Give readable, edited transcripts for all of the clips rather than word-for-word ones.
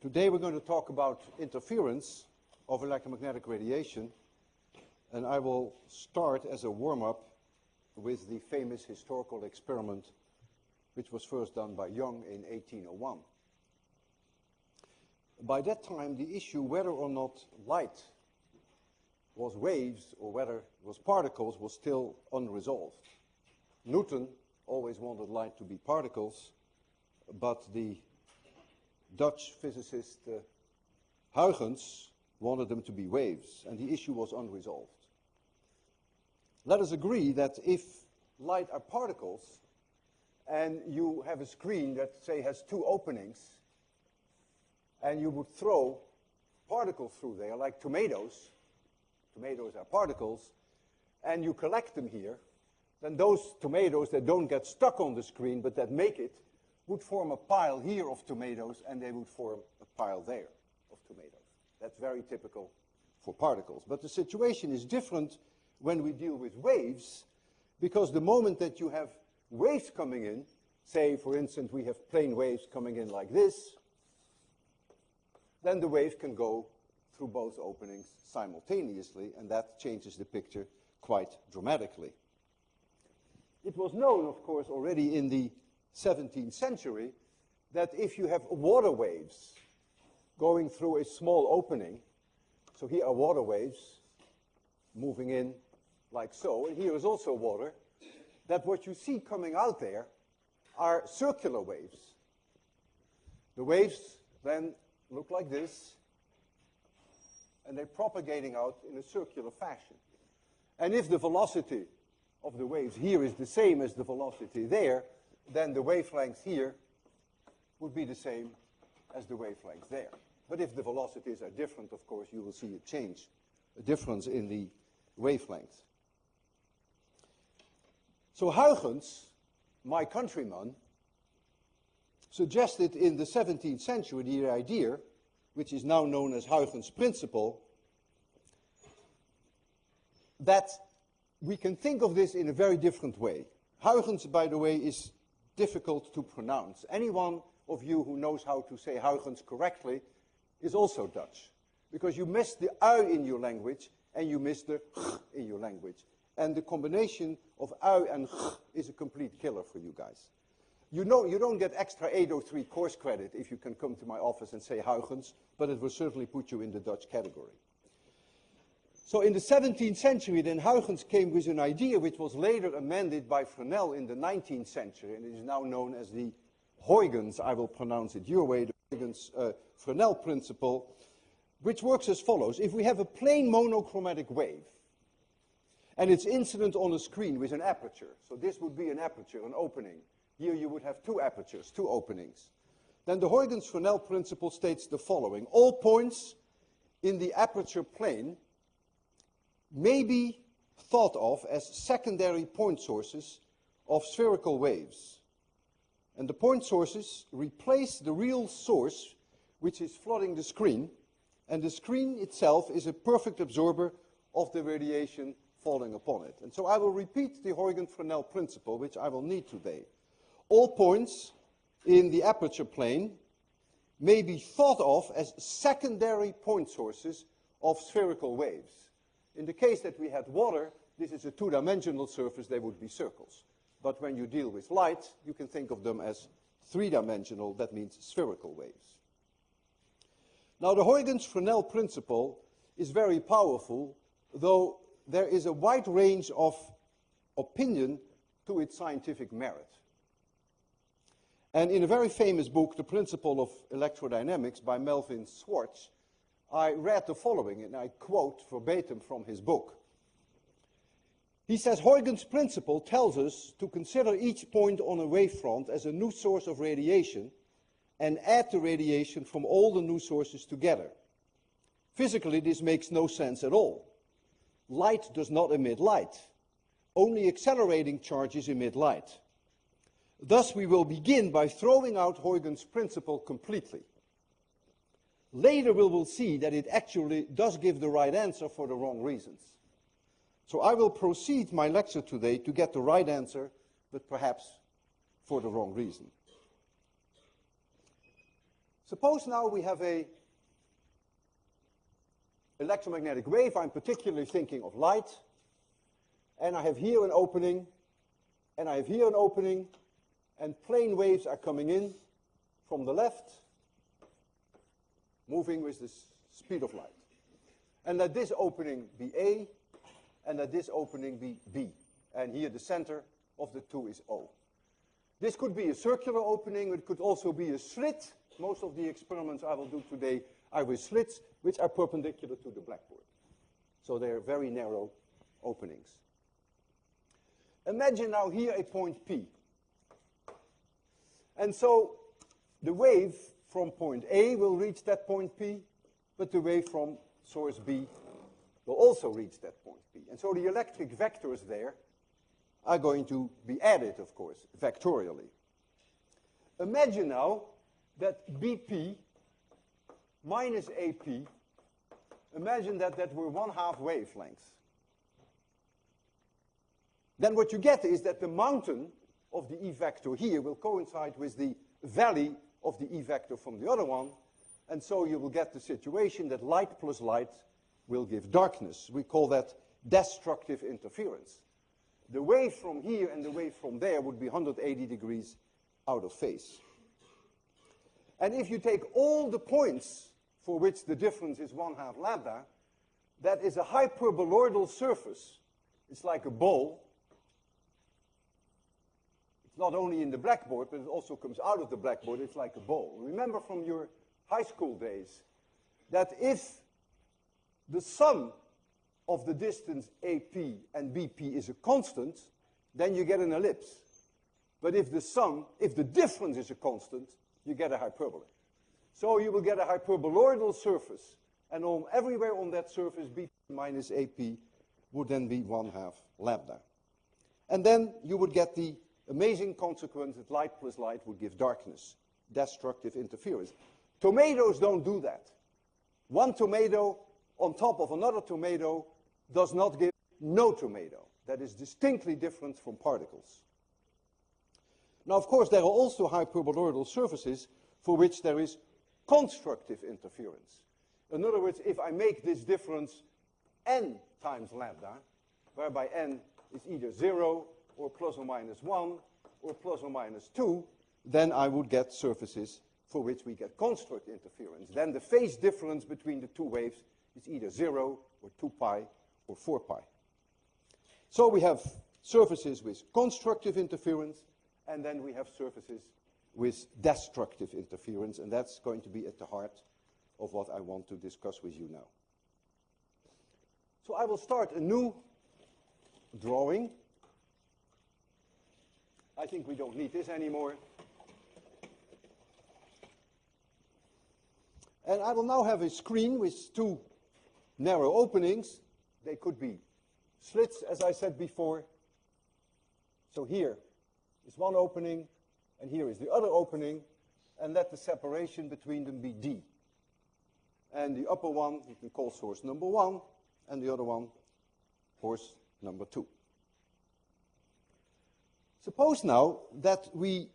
Today we're going to talk about interference of electromagnetic radiation, and I will start as a warm-up with the famous historical experiment which was first done by Young in 1801. By that time, the issue whether or not light was waves or whether it was particles was still unresolved. Newton always wanted light to be particles, but the Dutch physicist Huygens wanted them to be waves, and the issue was unresolved. Let us agree that if light are particles, and you have a screen that, say, has two openings, and you would throw particles through there, like tomatoes are particles, and you collect them here, then those tomatoes that don't get stuck on the screen, but that make it, would form a pile here of tomatoes, and they would form a pile there of tomatoes. That's very typical for particles. But the situation is different when we deal with waves, because the moment that you have waves coming in, say, for instance, we have plane waves coming in like this, then the wave can go through both openings simultaneously, and that changes the picture quite dramatically. It was known, of course, already in the 17th century that if you have water waves going through a small opening, so here are water waves moving in like so, and here is also water, that what you see coming out there are circular waves. The waves then look like this, and they're propagating out in a circular fashion. And if the velocity of the waves here is the same as the velocity there, then the wavelength here would be the same as the wavelength there. But if the velocities are different, of course, you will see a difference in the wavelength. So Huygens, my countryman, suggested in the 17th century the idea, which is now known as Huygens' principle, that we can think of this in a very different way. Huygens, by the way, is difficult to pronounce. Anyone of you who knows how to say Huygens correctly is also Dutch, because you miss the ui in your language and you miss the ch in your language. And the combination of ui and ch is a complete killer for you guys. You know, you don't get extra 803 course credit if you can come to my office and say Huygens, but it will certainly put you in the Dutch category. So in the 17th century, then Huygens came with an idea which was later amended by Fresnel in the 19th century, and it is now known as the Huygens, I will pronounce it your way, the Huygens-Fresnel principle, which works as follows. If we have a plain monochromatic wave, and it's incident on a screen with an aperture, so this would be an aperture, an opening. Here you would have two apertures, two openings. Then the Huygens-Fresnel principle states the following. All points in the aperture plane may be thought of as secondary point sources of spherical waves. And the point sources replace the real source which is flooding the screen, and the screen itself is a perfect absorber of the radiation falling upon it. And so I will repeat the Huygens-Fresnel principle, which I will need today. All points in the aperture plane may be thought of as secondary point sources of spherical waves. In the case that we had water, this is a two-dimensional surface, they would be circles. But when you deal with light, you can think of them as three-dimensional, that means spherical waves. Now the Huygens-Fresnel principle is very powerful, though there is a wide range of opinion to its scientific merit. And in a very famous book, The Principle of Electrodynamics by Melvin Schwartz, I read the following, and I quote verbatim from his book. He says, Huygens' principle tells us to consider each point on a wavefront as a new source of radiation and add the radiation from all the new sources together. Physically, this makes no sense at all. Light does not emit light. Only accelerating charges emit light. Thus, we will begin by throwing out Huygens' principle completely. Later we will see that it actually does give the right answer for the wrong reasons. So I will proceed my lecture today to get the right answer, but perhaps for the wrong reason. Suppose now we have a electromagnetic wave. I'm particularly thinking of light. And I have here an opening, and I have here an opening, and plane waves are coming in from the left, moving with the speed of light. And let this opening be A, and let this opening be B. And here the center of the two is O. This could be a circular opening, it could also be a slit. Most of the experiments I will do today are with slits, which are perpendicular to the blackboard. So they are very narrow openings. Imagine now here a point P. And so the wave from point A will reach that point P, but the wave from source B will also reach that point P. And so the electric vectors there are going to be added, of course, vectorially. Imagine now that BP minus AP, imagine that that were 1/2 wavelengths. Then what you get is that the mountain of the E vector here will coincide with the valley of the E vector from the other one, and so you will get the situation that light plus light will give darkness. We call that destructive interference. The wave from here and the wave from there would be 180 degrees out of phase. And if you take all the points for which the difference is 1/2 lambda, that is a hyperboloidal surface. It's like a bowl. It's not only in the blackboard, but it also comes out of the blackboard. It's like a bowl. Remember from your high school days that if the sum of the distance AP and BP is a constant, then you get an ellipse. But if the difference is a constant, you get a hyperbola. So you will get a hyperboloidal surface, and everywhere on that surface, BP minus AP would then be 1/2 lambda. And then you would get the amazing consequence that light plus light would give darkness, destructive interference. Tomatoes don't do that. One tomato on top of another tomato does not give no tomato. That is distinctly different from particles. Now, of course, there are also hyperboloidal surfaces for which there is constructive interference. In other words, if I make this difference n times lambda, whereby n is either 0 or plus or minus 1 or plus or minus 2, then I would get surfaces for which we get construct interference. Then the phase difference between the two waves is either 0 or 2 pi or 4 pi. So we have surfaces with constructive interference, and then we have surfaces with destructive interference, and that's going to be at the heart of what I want to discuss with you now. So I will start a new drawing. I think we don't need this anymore. And I will now have a screen with two narrow openings. They could be slits, as I said before. So here is one opening, and here is the other opening, and let the separation between them be D. And the upper one you can call source number 1, and the other one source number 2. Suppose now that we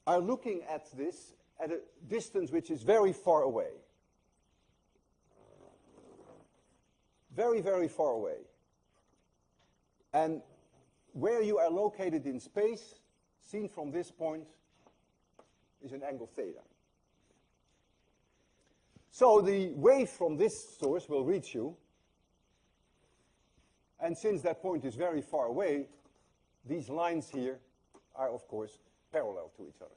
are looking at this at a distance which is very far away. Very, very far away. And where you are located in space, seen from this point, is an angle theta. So the wave from this source will reach you, and since that point is very far away, these lines here are, of course, parallel to each other.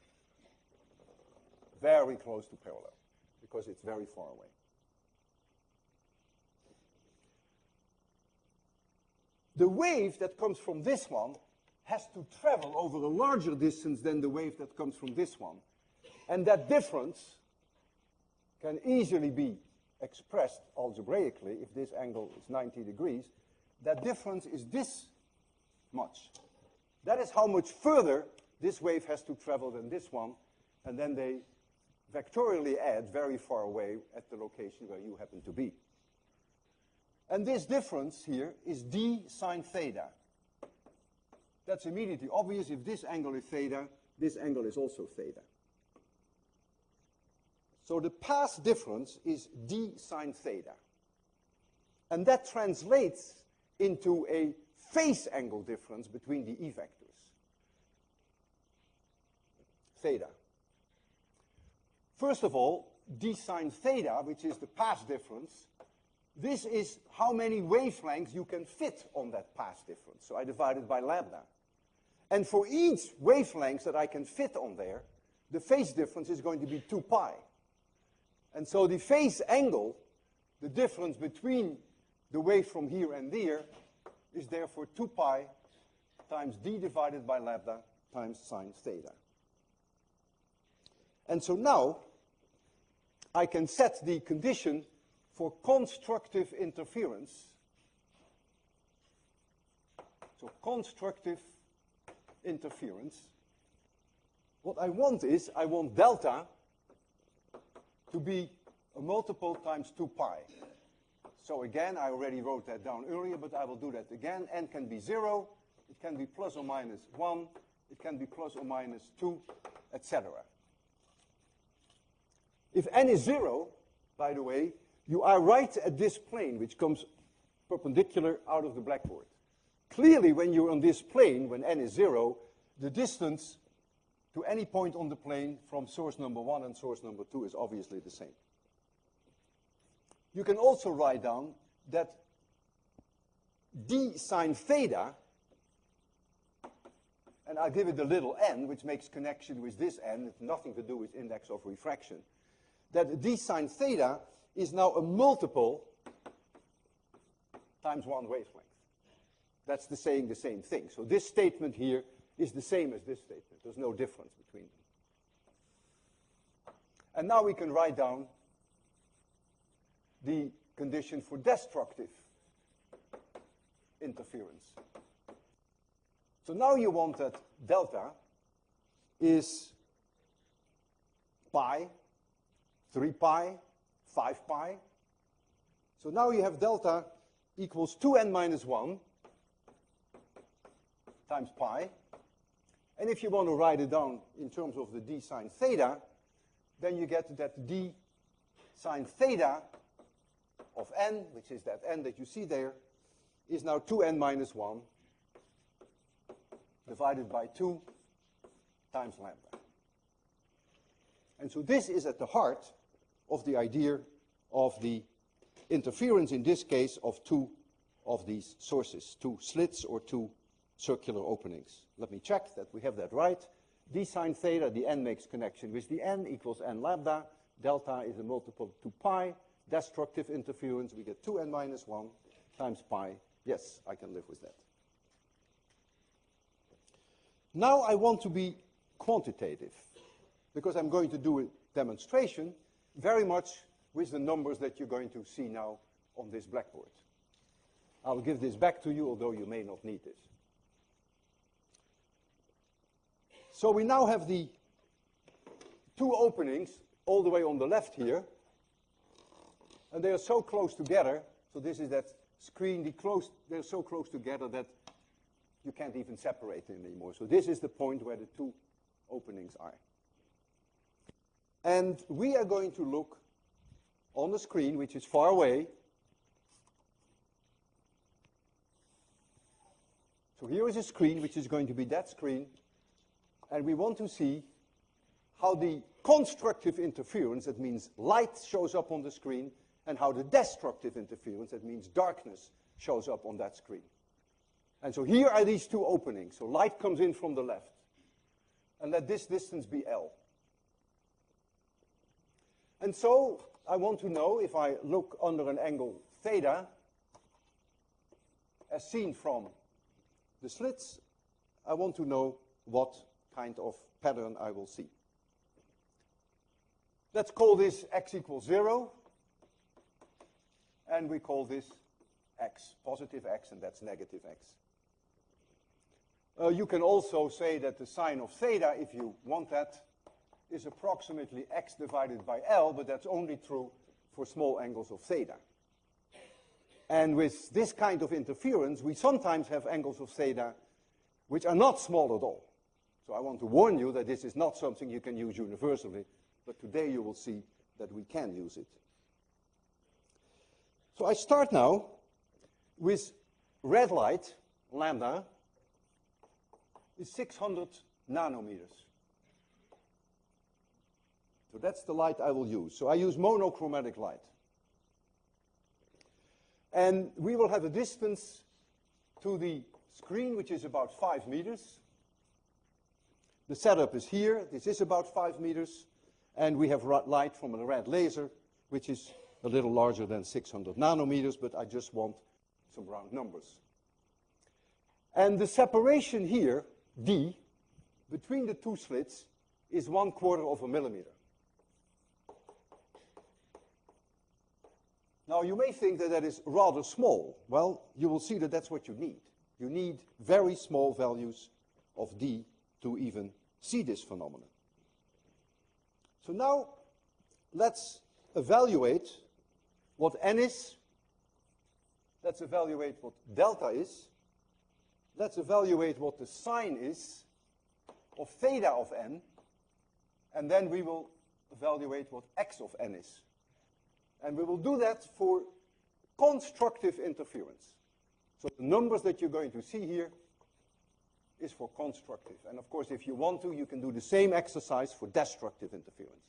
Very close to parallel, because it's very far away. The wave that comes from this one has to travel over a larger distance than the wave that comes from this one. And that difference can easily be expressed algebraically. If this angle is 90 degrees, that difference is this much. That is how much further this wave has to travel than this one, and then they vectorially add very far away at the location where you happen to be. And this difference here is d sine theta. That's immediately obvious. If this angle is theta, this angle is also theta. So the path difference is d sine theta. And that translates into a phase angle difference between the E vectors, theta. First of all, d sine theta, which is the path difference, this is how many wavelengths you can fit on that path difference. So I divide it by lambda. And for each wavelength that I can fit on there, the phase difference is going to be 2 pi. And so the phase angle, the difference between the wave from here and there, is therefore 2 pi times d divided by lambda times sine theta. And so now I can set the condition for constructive interference. So constructive interference. What I want is, I want delta to be a multiple times 2 pi. So again, I already wrote that down earlier, but I will do that again. N can be 0, it can be plus or minus 1, it can be plus or minus 2, etc. If n is 0, by the way, you are right at this plane, which comes perpendicular out of the blackboard. Clearly, when you're on this plane, when n is 0, the distance to any point on the plane from source number 1 and source number 2 is obviously the same. You can also write down that d sine theta, and I'll give it a little n, which makes connection with this n, it's nothing to do with index of refraction, that d sine theta is now a multiple times 1 wavelength. That's saying the same thing. So this statement here is the same as this statement. There's no difference between them. And now we can write down the condition for destructive interference. So now you want that delta is pi, 3 pi, 5 pi. So now you have delta equals 2n minus 1 times pi. And if you want to write it down in terms of the d sine theta, then you get that d sine theta of n, which is that n that you see there, is now 2n minus 1 divided by 2 times lambda. And so this is at the heart of the idea of the interference, in this case, of 2 of these sources, 2 slits or 2 circular openings. Let me check that we have that right. D sine theta, the n makes connection with the n, equals n lambda. Delta is a multiple of 2 pi. Destructive interference, we get 2n minus 1 times pi. Yes, I can live with that. Now I want to be quantitative, because I'm going to do a demonstration very much with the numbers that you're going to see now on this blackboard. I'll give this back to you, although you may not need this. So we now have the 2 openings all the way on the left here, and they are so close together, so this is that screen, they're so close together that you can't even separate them anymore. So this is the point where the 2 openings are. And we are going to look on the screen, which is far away. So here is a screen, which is going to be that screen, and we want to see how the constructive interference, that means light, shows up on the screen, and how the destructive interference, that means darkness, shows up on that screen. And so here are these 2 openings. So light comes in from the left. And let this distance be L. And so I want to know, if I look under an angle theta, as seen from the slits, I want to know what kind of pattern I will see. Let's call this x equals 0. And we call this x, positive x, and that's negative x. You can also say that the sine of theta, if you want that, is approximately x divided by L, but that's only true for small angles of theta. And with this kind of interference, we sometimes have angles of theta which are not small at all. So I want to warn you that this is not something you can use universally, but today you will see that we can use it. So I start now with red light, lambda, is 600 nanometers. So that's the light I will use. So I use monochromatic light. And we will have a distance to the screen which is about 5 meters. The setup is here. This is about 5 meters. And we have light from a red laser, which is a little larger than 600 nanometers, but I just want some round numbers. And the separation here, d, between the two slits is 1/4 of a millimeter. Now, you may think that that is rather small. Well, you will see that that's what you need. You need very small values of d to even see this phenomenon. So now, let's evaluate what n is. Let's evaluate what delta is. Let's evaluate what the sign is of theta of n. And then we will evaluate what x of n is. And we will do that for constructive interference. So the numbers that you're going to see here is for constructive. And of course, if you want to, you can do the same exercise for destructive interference.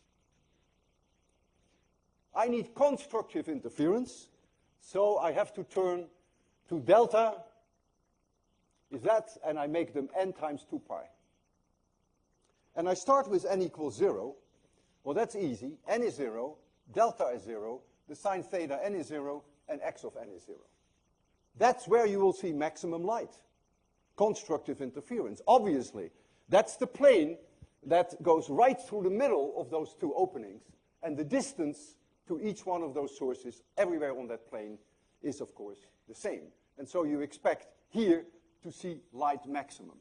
I need constructive interference, so I have to turn to delta is that, and I make them n times 2 pi. And I start with n equals 0. Well, that's easy. N is 0, delta is 0, the sine theta n is 0, and x of n is 0. That's where you will see maximum light, constructive interference. Obviously, that's the plane that goes right through the middle of those two openings, and the distance to each one of those sources everywhere on that plane is, of course, the same. And so you expect here to see light maximum.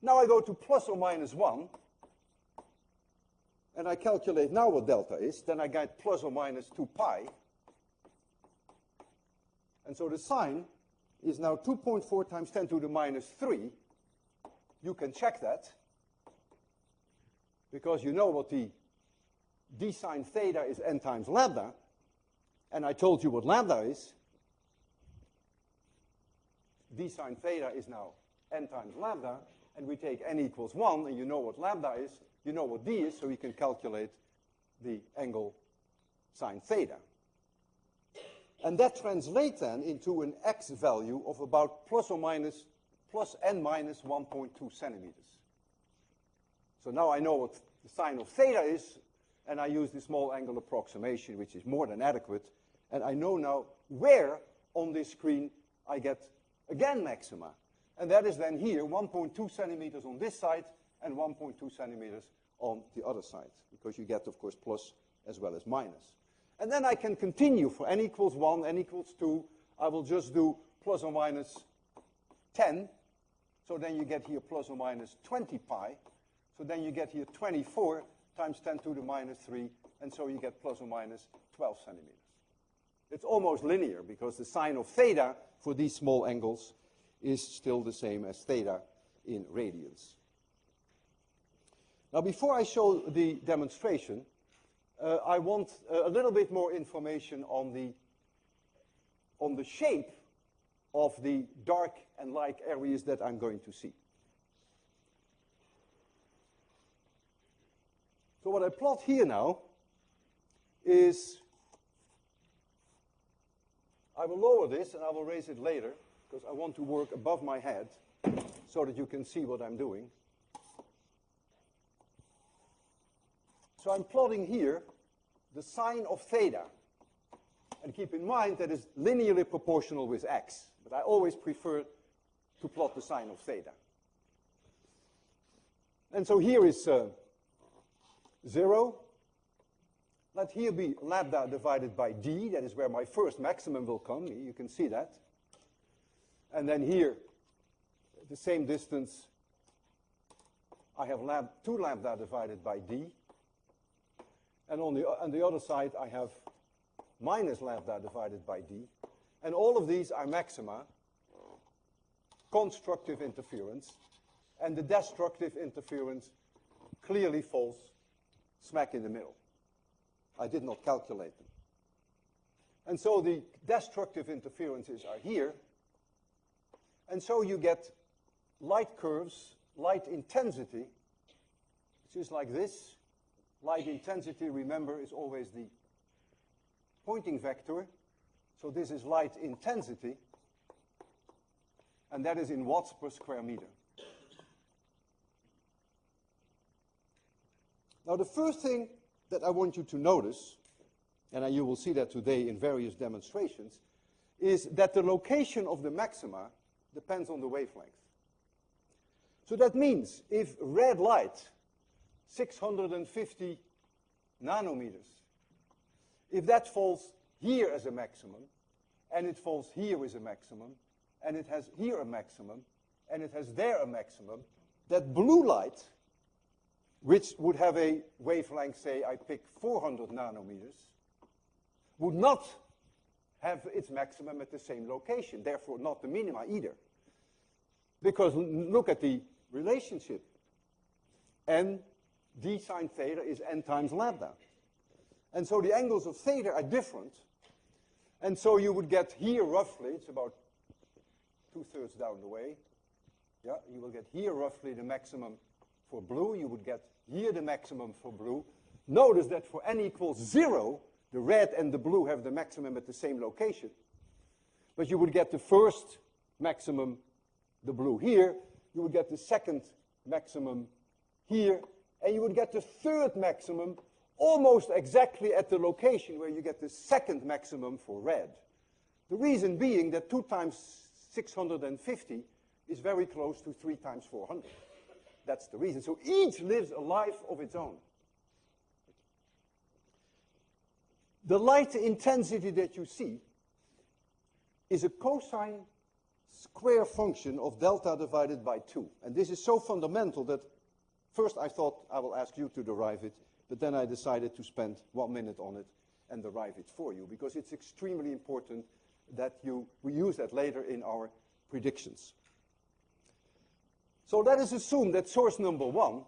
Now I go to plus or minus 1, and I calculate now what delta is. Then I get plus or minus 2 pi. And so the sign is now 2.4 times 10 to the minus 3. You can check that, because you know what the d sine theta is n times lambda, and I told you what lambda is. D sine theta is now n times lambda, and we take n equals 1, and you know what lambda is, you know what d is, so we can calculate the angle sine theta. And that translates then into an x value of about plus n minus 1.2 centimeters. So now I know what the sine of theta is, and I use the small angle approximation, which is more than adequate, and I know now where on this screen I get, again, maxima. And that is then here, 1.2 centimeters on this side and 1.2 centimeters on the other side, because you get, of course, plus as well as minus. And then I can continue for n equals 1, n equals 2. I will just do plus or minus 10. So then you get here plus or minus 20 pi. So then you get here 24 times 10 to the minus 3. And so you get plus or minus 12 centimeters. It's almost linear, because the sine of theta for these small angles is still the same as theta in radians. Now, before I show the demonstration, I want a little bit more information on the shape of the dark and light areas that I'm going to see. So what I plot here now is, I will lower this and I will raise it later, because I want to work above my head so that you can see what I'm doing. So I'm plotting here the sine of theta. And keep in mind that is linearly proportional with x. But I always prefer to plot the sine of theta. And so here is 0. Let here be lambda divided by d. That is where my first maximum will come. You can see that. And then here, the same distance, I have 2 lambda divided by d. And on the other side, I have minus lambda divided by d. And all of these are maxima, constructive interference. And the destructive interference clearly falls smack in the middle. I did not calculate them. And so the destructive interferences are here. And so you get light curves, light intensity, which is like this. Light intensity, remember, is always the pointing vector. So this is light intensity. And that is in watts per square meter. Now the first thing that I want you to notice, and you will see that today in various demonstrations, is that the location of the maxima depends on the wavelength. So that means if red light, 650 nanometers, if that falls here as a maximum, and it falls here as a maximum, and it has here a maximum, and it has there a maximum, that blue light, which would have a wavelength, say, I pick 400 nanometers, would not have its maximum at the same location, therefore not the minima either. Because look at the relationship. N d sine theta is n times lambda. And so the angles of theta are different. And so you would get here roughly, it's about 2/3 down the way. Yeah, you will get here roughly the maximum for blue. You would get here the maximum for blue. Notice that for n equals 0, the red and the blue have the maximum at the same location. But you would get the first maximum, the blue here. You would get the second maximum here. And you would get the third maximum almost exactly at the location where you get the second maximum for red. The reason being that 2 times 650 is very close to 3 times 400. That's the reason. So each lives a life of its own. The light intensity that you see is a cosine square function of delta divided by 2. And this is so fundamental that first I thought I will ask you to derive it, but then I decided to spend 1 minute on it and derive it for you, because it's extremely important that we use that later in our predictions. So let us assume that source number 1,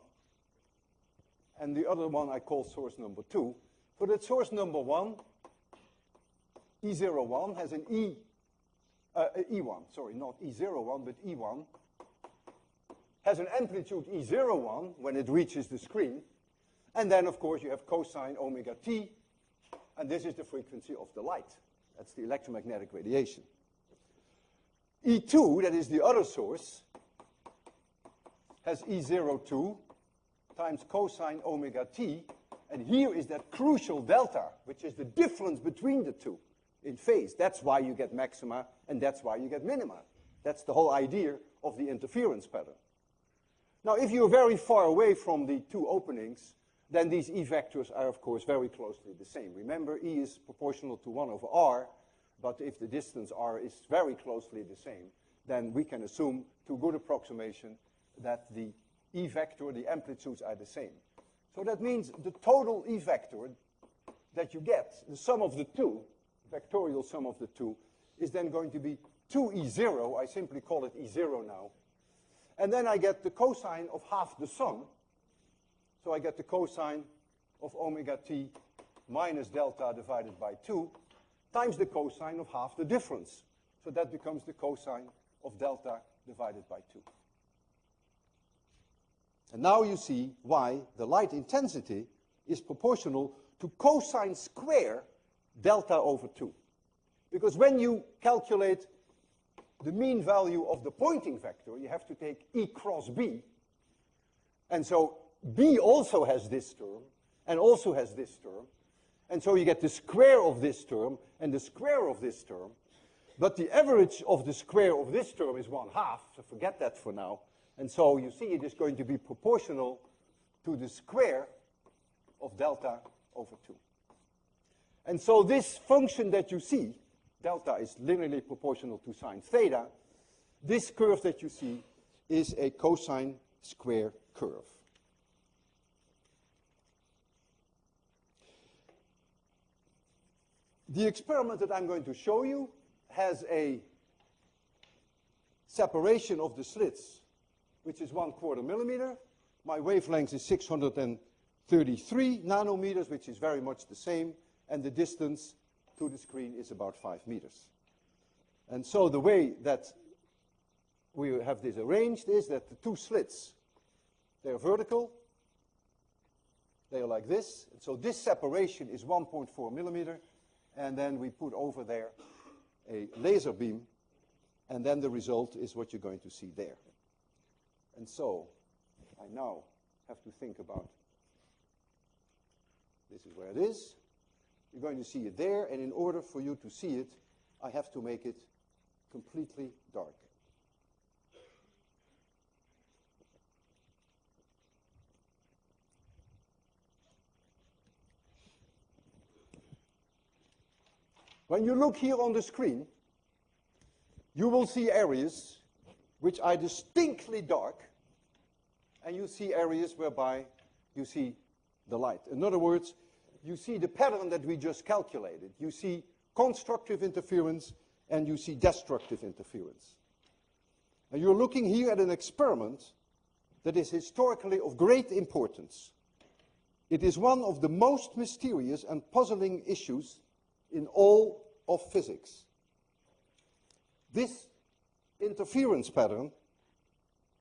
and the other one I call source number 2, for that source number 1, E01 has an E1, sorry, not E01, but E1, has an amplitude E01 when it reaches the screen, and then of course you have cosine omega t, and this is the frequency of the light. That's the electromagnetic radiation. E2, that is the other source, has E02 times cosine omega t, and here is that crucial delta, which is the difference between the two in phase. That's why you get maxima, and that's why you get minima. That's the whole idea of the interference pattern. Now, if you're very far away from the two openings, then these E vectors are, of course, very closely the same. Remember, E is proportional to 1 over R, but if the distance R is very closely the same, then we can assume, to good approximation, that the E vector, the amplitudes are the same. So that means the total E vector that you get, the sum of the two, vectorial sum of the two, is then going to be 2E0. I simply call it E0 now. And then I get the cosine of half the sum. So I get the cosine of omega t minus delta divided by 2 times the cosine of half the difference. So that becomes the cosine of delta divided by 2. And now you see why the light intensity is proportional to cosine square delta over 2. Because when you calculate the mean value of the pointing vector, you have to take E cross B. And so B also has this term, and also has this term. And so you get the square of this term, and the square of this term. But the average of the square of this term is 1/2, so forget that for now. And so you see it is going to be proportional to the square of delta over 2. And so this function that you see, delta is linearly proportional to sine theta. This curve that you see is a cosine square curve. The experiment that I'm going to show you has a separation of the slits, which is 1/4 millimeter. My wavelength is 630 33 nanometers, which is very much the same, and the distance to the screen is about 5 meters. And so the way that we have this arranged is that the two slits, they are vertical, they are like this, and so this separation is 1.4 millimeter, and then we put over there a laser beam, and then the result is what you're going to see there. And so I now have to think about, this is where it is. You're going to see it there, and in order for you to see it, I have to make it completely dark. When you look here on the screen, you will see areas which are distinctly dark, and you see areas whereby you see the light. In other words, you see the pattern that we just calculated. You see constructive interference and you see destructive interference. And you're looking here at an experiment that is historically of great importance. It is one of the most mysterious and puzzling issues in all of physics. This interference pattern,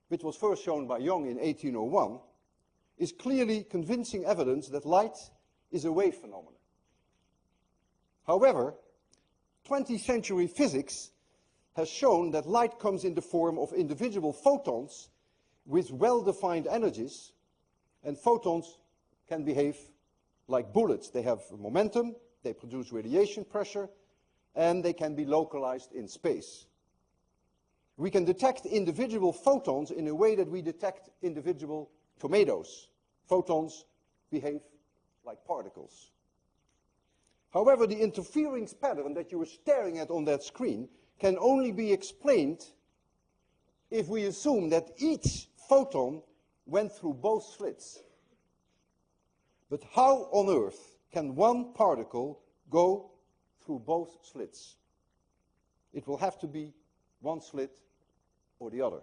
which was first shown by Young in 1801, is clearly convincing evidence that light is a wave phenomenon. However, 20th century physics has shown that light comes in the form of individual photons with well-defined energies, and photons can behave like bullets. They have momentum, they produce radiation pressure, and they can be localized in space. We can detect individual photons in a way that we detect individual tomatoes. Photons behave like particles. However, the interference pattern that you are staring at on that screen can only be explained if we assume that each photon went through both slits. But how on earth can one particle go through both slits? It will have to be one slit or the other.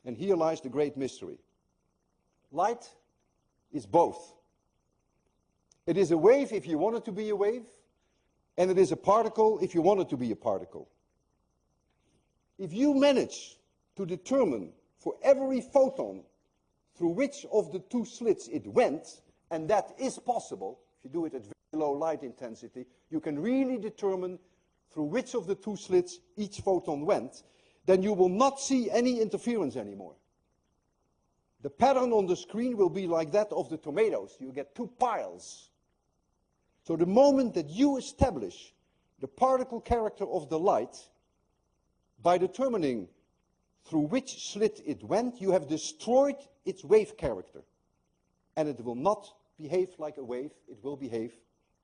And here lies the great mystery. Light is both. It is a wave if you want it to be a wave, and it is a particle if you want it to be a particle. If you manage to determine for every photon through which of the two slits it went, and that is possible, if you do it at very low light intensity, you can really determine through which of the two slits each photon went, then you will not see any interference anymore. The pattern on the screen will be like that of the tomatoes. You get two piles. So the moment that you establish the particle character of the light, by determining through which slit it went, you have destroyed its wave character. And it will not behave like a wave, it will behave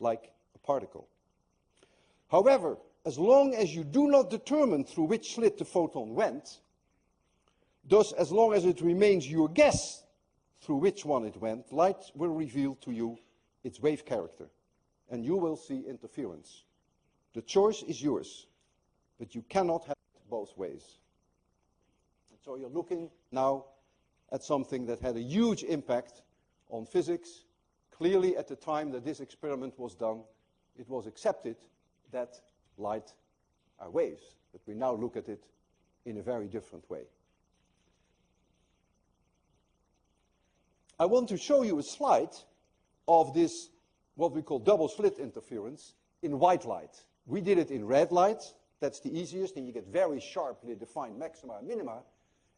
like a particle. However, as long as you do not determine through which slit the photon went, thus as long as it remains your guess through which one it went, light will reveal to you its wave character, and you will see interference. The choice is yours, but you cannot have it both ways. So you're looking now at something that had a huge impact on physics. Clearly, at the time that this experiment was done, it was accepted that light are waves, but we now look at it in a very different way. I want to show you a slide of this, what we call double slit interference, in white light. We did it in red light. That's the easiest, and you get very sharply defined maxima and minima.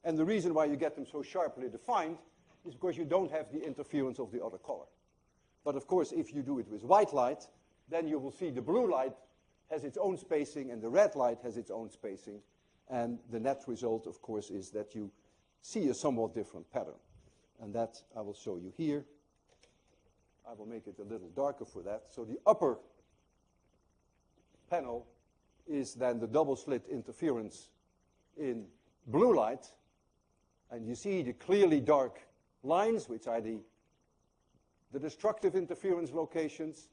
And the reason why you get them so sharply defined is because you don't have the interference of the other color. But of course, if you do it with white light, then you will see the blue light has its own spacing and the red light has its own spacing. And the net result, of course, is that you see a somewhat different pattern. And that I will show you here. I will make it a little darker for that. So the upper panel is then the double slit interference in blue light. And you see the clearly dark lines, which are the destructive interference locations.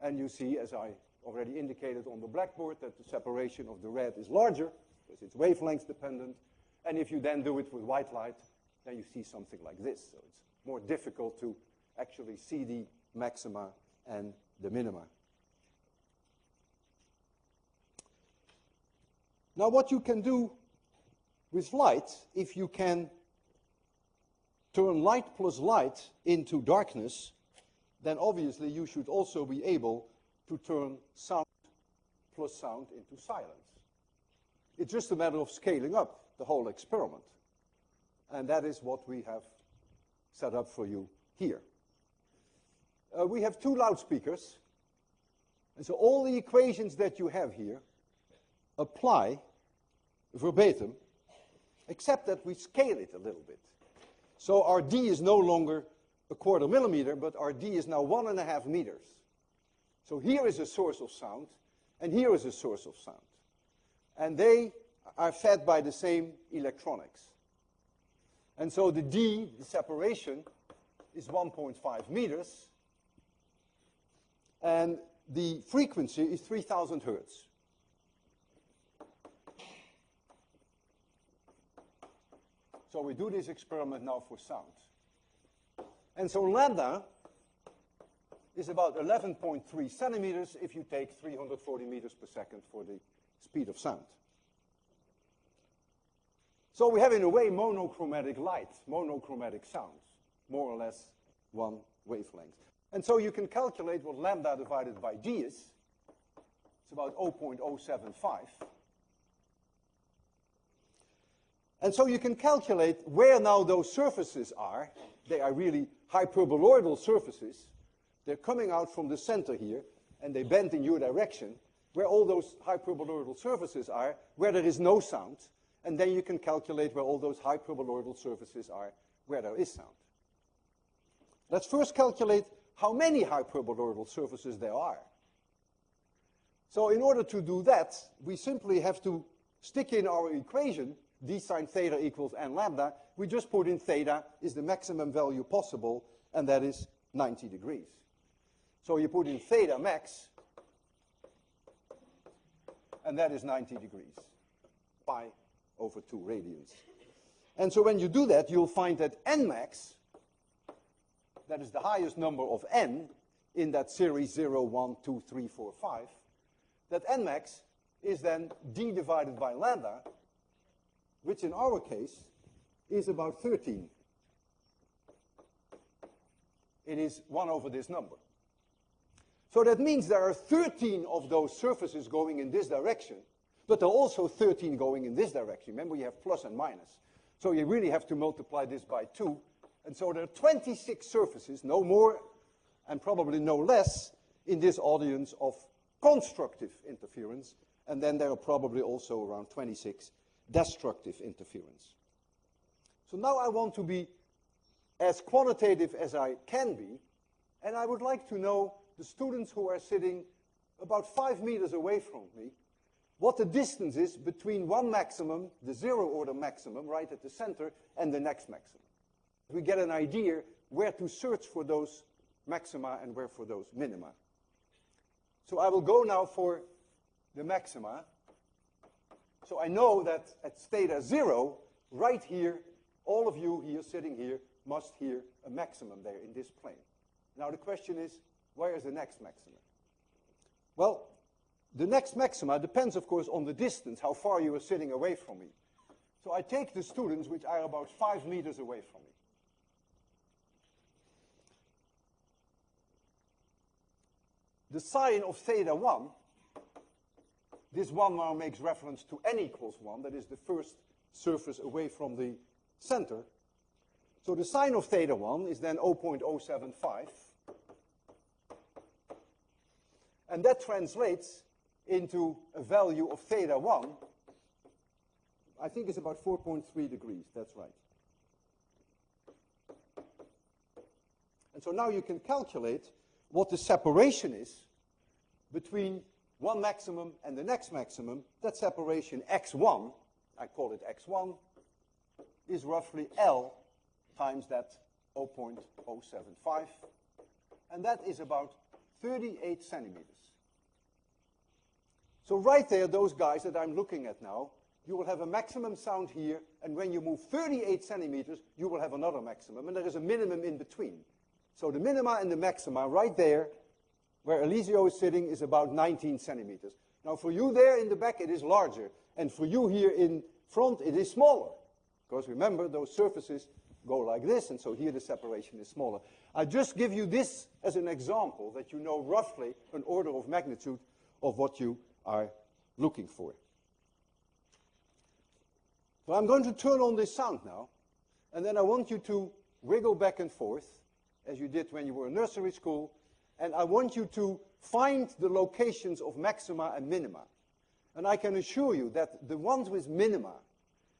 And you see, as I already indicated on the blackboard, that the separation of the red is larger, because it's wavelength dependent. And if you then do it with white light, then you see something like this. So it's more difficult to actually see the maxima and the minima. Now what you can do with light, if you can turn light plus light into darkness, then obviously you should also be able to turn sound plus sound into silence. It's just a matter of scaling up the whole experiment. And that is what we have set up for you here. We have two loudspeakers. And so all the equations that you have here apply verbatim, except that we scale it a little bit. So our D is no longer a 1/4 millimeter, but our D is now 1.5 meters. So here is a source of sound, and here is a source of sound. And they are fed by the same electronics. And so the D, the separation, is 1.5 meters, and the frequency is 3,000 hertz. So we do this experiment now for sound. And so lambda is about 11.3 centimeters if you take 340 meters per second for the speed of sound. So we have, in a way, monochromatic light, monochromatic sound, more or less one wavelength. And so you can calculate what lambda divided by D is. It's about 0.075. And so you can calculate where now those surfaces are. They are really hyperboloidal surfaces. They're coming out from the center here, and they bend in your direction, where all those hyperboloidal surfaces are, where there is no sound. And then you can calculate where all those hyperboloidal surfaces are, where there is sound. Let's first calculate how many hyperboloidal surfaces there are. So in order to do that, we simply have to stick in our equation, d sine theta equals n lambda. We just put in theta is the maximum value possible, and that is 90 degrees. So you put in theta max, and that is 90 degrees, pi over 2 radians. And so when you do that, you'll find that n max, that is the highest number of n in that series 0, 1, 2, 3, 4, 5, that n max is then d divided by lambda, which in our case is about 13. It is 1 over this number. So that means there are 13 of those surfaces going in this direction, but there are also 13 going in this direction. Remember, you have plus and minus. So you really have to multiply this by 2. And so there are 26 surfaces, no more and probably no less, in this audience of constructive interference. And then there are probably also around 26 destructive interference. So now I want to be as quantitative as I can be, and I would like to know the students who are sitting about 5 meters away from me, what the distance is between one maximum, the 0 order maximum, right at the center, and the next maximum. We get an idea where to search for those maxima and where for those minima. So I will go now for the maxima. So I know that at theta 0, right here, all of you here sitting here must hear a maximum there in this plane. Now the question is, where is the next maxima? Well, the next maxima depends, of course, on the distance, how far you are sitting away from me. So I take the students which are about 5 meters away from me. The sign of theta 1, this 1 now makes reference to n equals 1, that is the first surface away from the center. So the sign of theta 1 is then 0.075. And that translates into a value of theta 1, I think it's about 4.3 degrees, that's right. And so now you can calculate what the separation is between one maximum and the next maximum. That separation x1, I call it x1, is roughly L times that 0.075, and that is about 38 centimeters. So right there, those guys that I'm looking at now, you will have a maximum sound here, and when you move 38 centimeters, you will have another maximum, and there is a minimum in between. So the minima and the maxima right there, where Eliseo is sitting, is about 19 centimeters. Now for you there in the back, it is larger. And for you here in front, it is smaller. Because remember, those surfaces go like this, and so here the separation is smaller. I just give you this as an example, that you know roughly an order of magnitude of what you are looking for. So I'm going to turn on this sound now, and then I want you to wiggle back and forth, as you did when you were in nursery school, and I want you to find the locations of maxima and minima. And I can assure you that the ones with minima,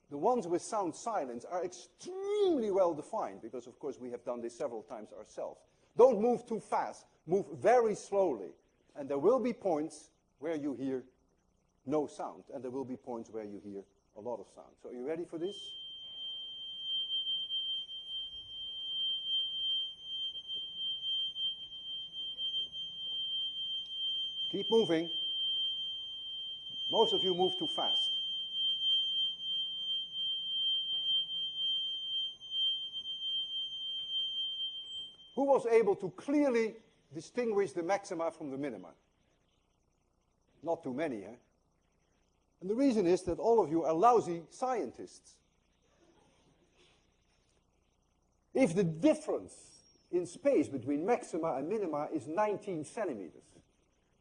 the ones with sound silence, are extremely well defined, because of course we have done this several times ourselves. Don't move too fast, move very slowly, and there will be points where you hear no sound, and there will be points where you hear a lot of sound. So are you ready for this? Keep moving. Most of you move too fast. Who was able to clearly distinguish the maxima from the minima? Not too many, eh? And the reason is that all of you are lousy scientists. If the difference in space between maxima and minima is 19 centimeters,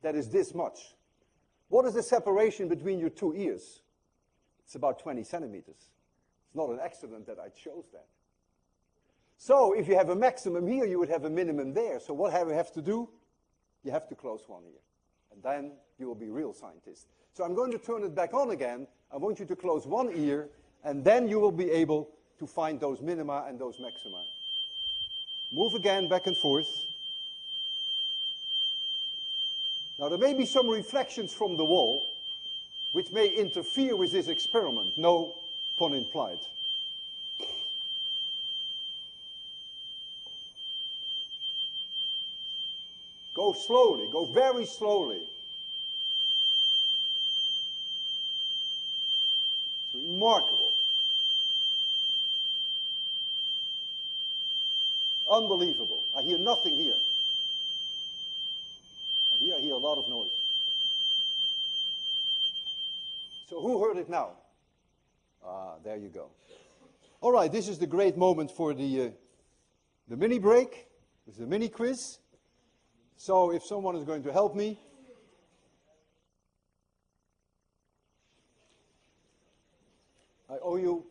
that is this much. What is the separation between your two ears? It's about 20 centimeters. It's not an accident that I chose that. So if you have a maximum here, you would have a minimum there. So what do you have to do? You have to close one ear. And then you will be real scientists. So I'm going to turn it back on again. I want you to close one ear, and then you will be able to find those minima and those maxima. Move again back and forth. Now there may be some reflections from the wall which may interfere with this experiment. No pun implied. Go slowly, go very slowly. It's remarkable. Unbelievable. I hear nothing here. I hear a lot of noise. So who heard it now? Ah, there you go. All right, this is the great moment for the mini break. This is the mini quiz. So if someone is going to help me. I owe you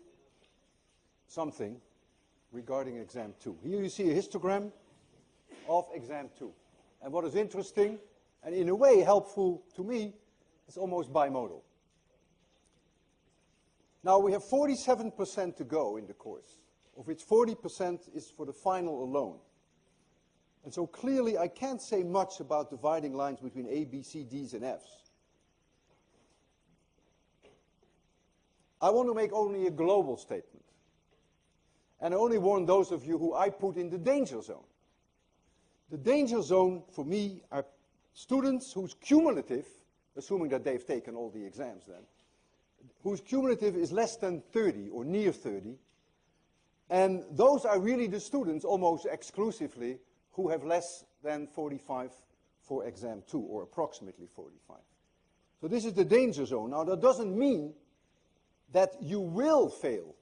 something regarding exam 2. Here you see a histogram of exam 2. And what is interesting, and in a way helpful to me, it's almost bimodal. Now we have 47% to go in the course, of which 40% is for the final alone. And so clearly I can't say much about dividing lines between A, B, C, D's, and F's. I want to make only a global statement. And I only warn those of you who I put in the danger zone. The danger zone for me are students whose cumulative, assuming that they've taken all the exams then, whose cumulative is less than 30 or near 30. And those are really the students almost exclusively who have less than 45 for exam 2, or approximately 45. So this is the danger zone. Now that doesn't mean that you will fail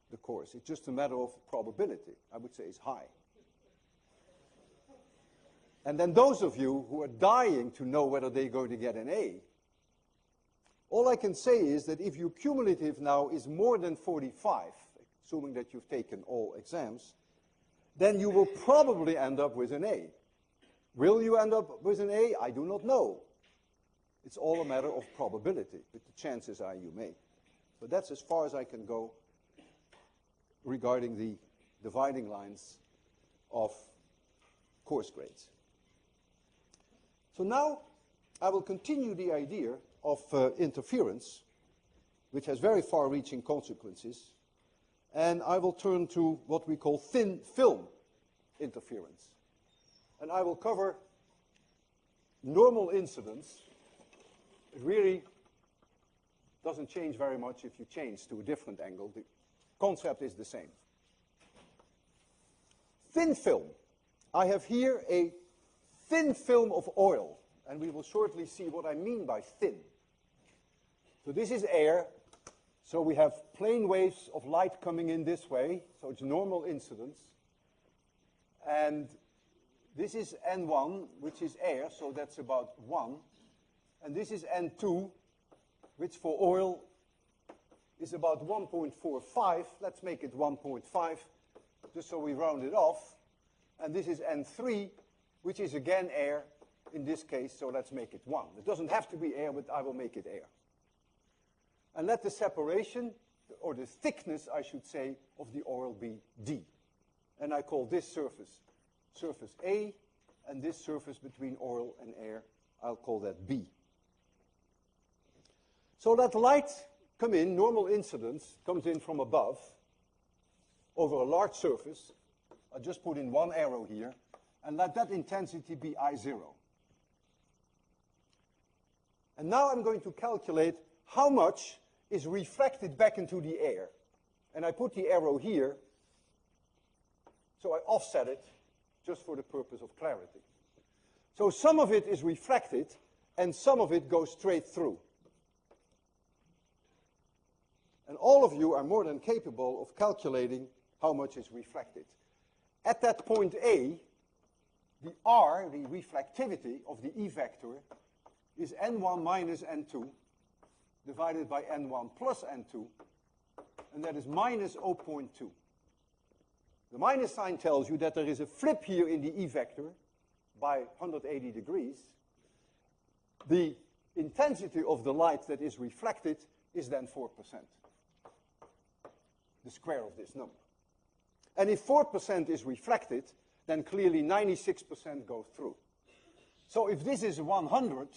the course. It's just a matter of probability. I would say it's high. And then those of you who are dying to know whether they're going to get an A, all I can say is that if your cumulative now is more than 45, assuming that you've taken all exams, then you will probably end up with an A. Will you end up with an A? I do not know. It's all a matter of probability, but the chances are you may. So that's as far as I can go regarding the dividing lines of course grades. So now I will continue the idea of interference, which has very far-reaching consequences, and I will turn to what we call thin film interference. And I will cover normal incidence. It really doesn't change very much if you change to a different angle. The concept is the same. Thin film. I have here a thin film of oil, and we will shortly see what I mean by thin. So this is air, so we have plane waves of light coming in this way, so it's normal incidence. And this is N1, which is air, so that's about 1. And this is N2, which for oil is about 1.45. Let's make it 1.5, just so we round it off. And this is N3, which is again air in this case, so let's make it 1. It doesn't have to be air, but I will make it air. And let the separation, or the thickness, I should say, of the oil be D. And I call this surface A, and this surface between oil and air, I'll call that B. So let light come in, normal incidence, comes in from above, over a large surface. I'll just put in one arrow here, and let that intensity be I0. And now I'm going to calculate how much is refracted back into the air. And I put the arrow here, so I offset it, just for the purpose of clarity. So some of it is refracted, and some of it goes straight through. And all of you are more than capable of calculating how much is refracted. At that point A, the R, the reflectivity of the E vector, is N1 minus N2 divided by N1 plus N2, and that is minus 0.2. The minus sign tells you that there is a flip here in the E vector by 180 degrees. The intensity of the light that is reflected is then 4%, the square of this number. And if 4% is reflected, then clearly 96% goes through. So if this is 100,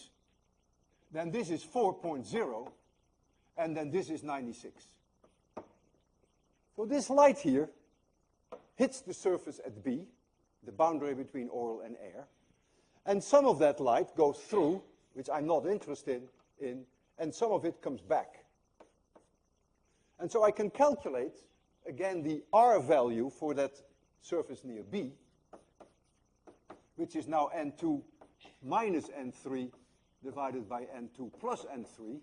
then this is 4.0, and then this is 96. So this light here hits the surface at B, the boundary between oil and air, and some of that light goes through, which I'm not interested in, and some of it comes back. And so I can calculate, again, the R value for that surface near B, which is now N2 minus N3 divided by N2 plus N3.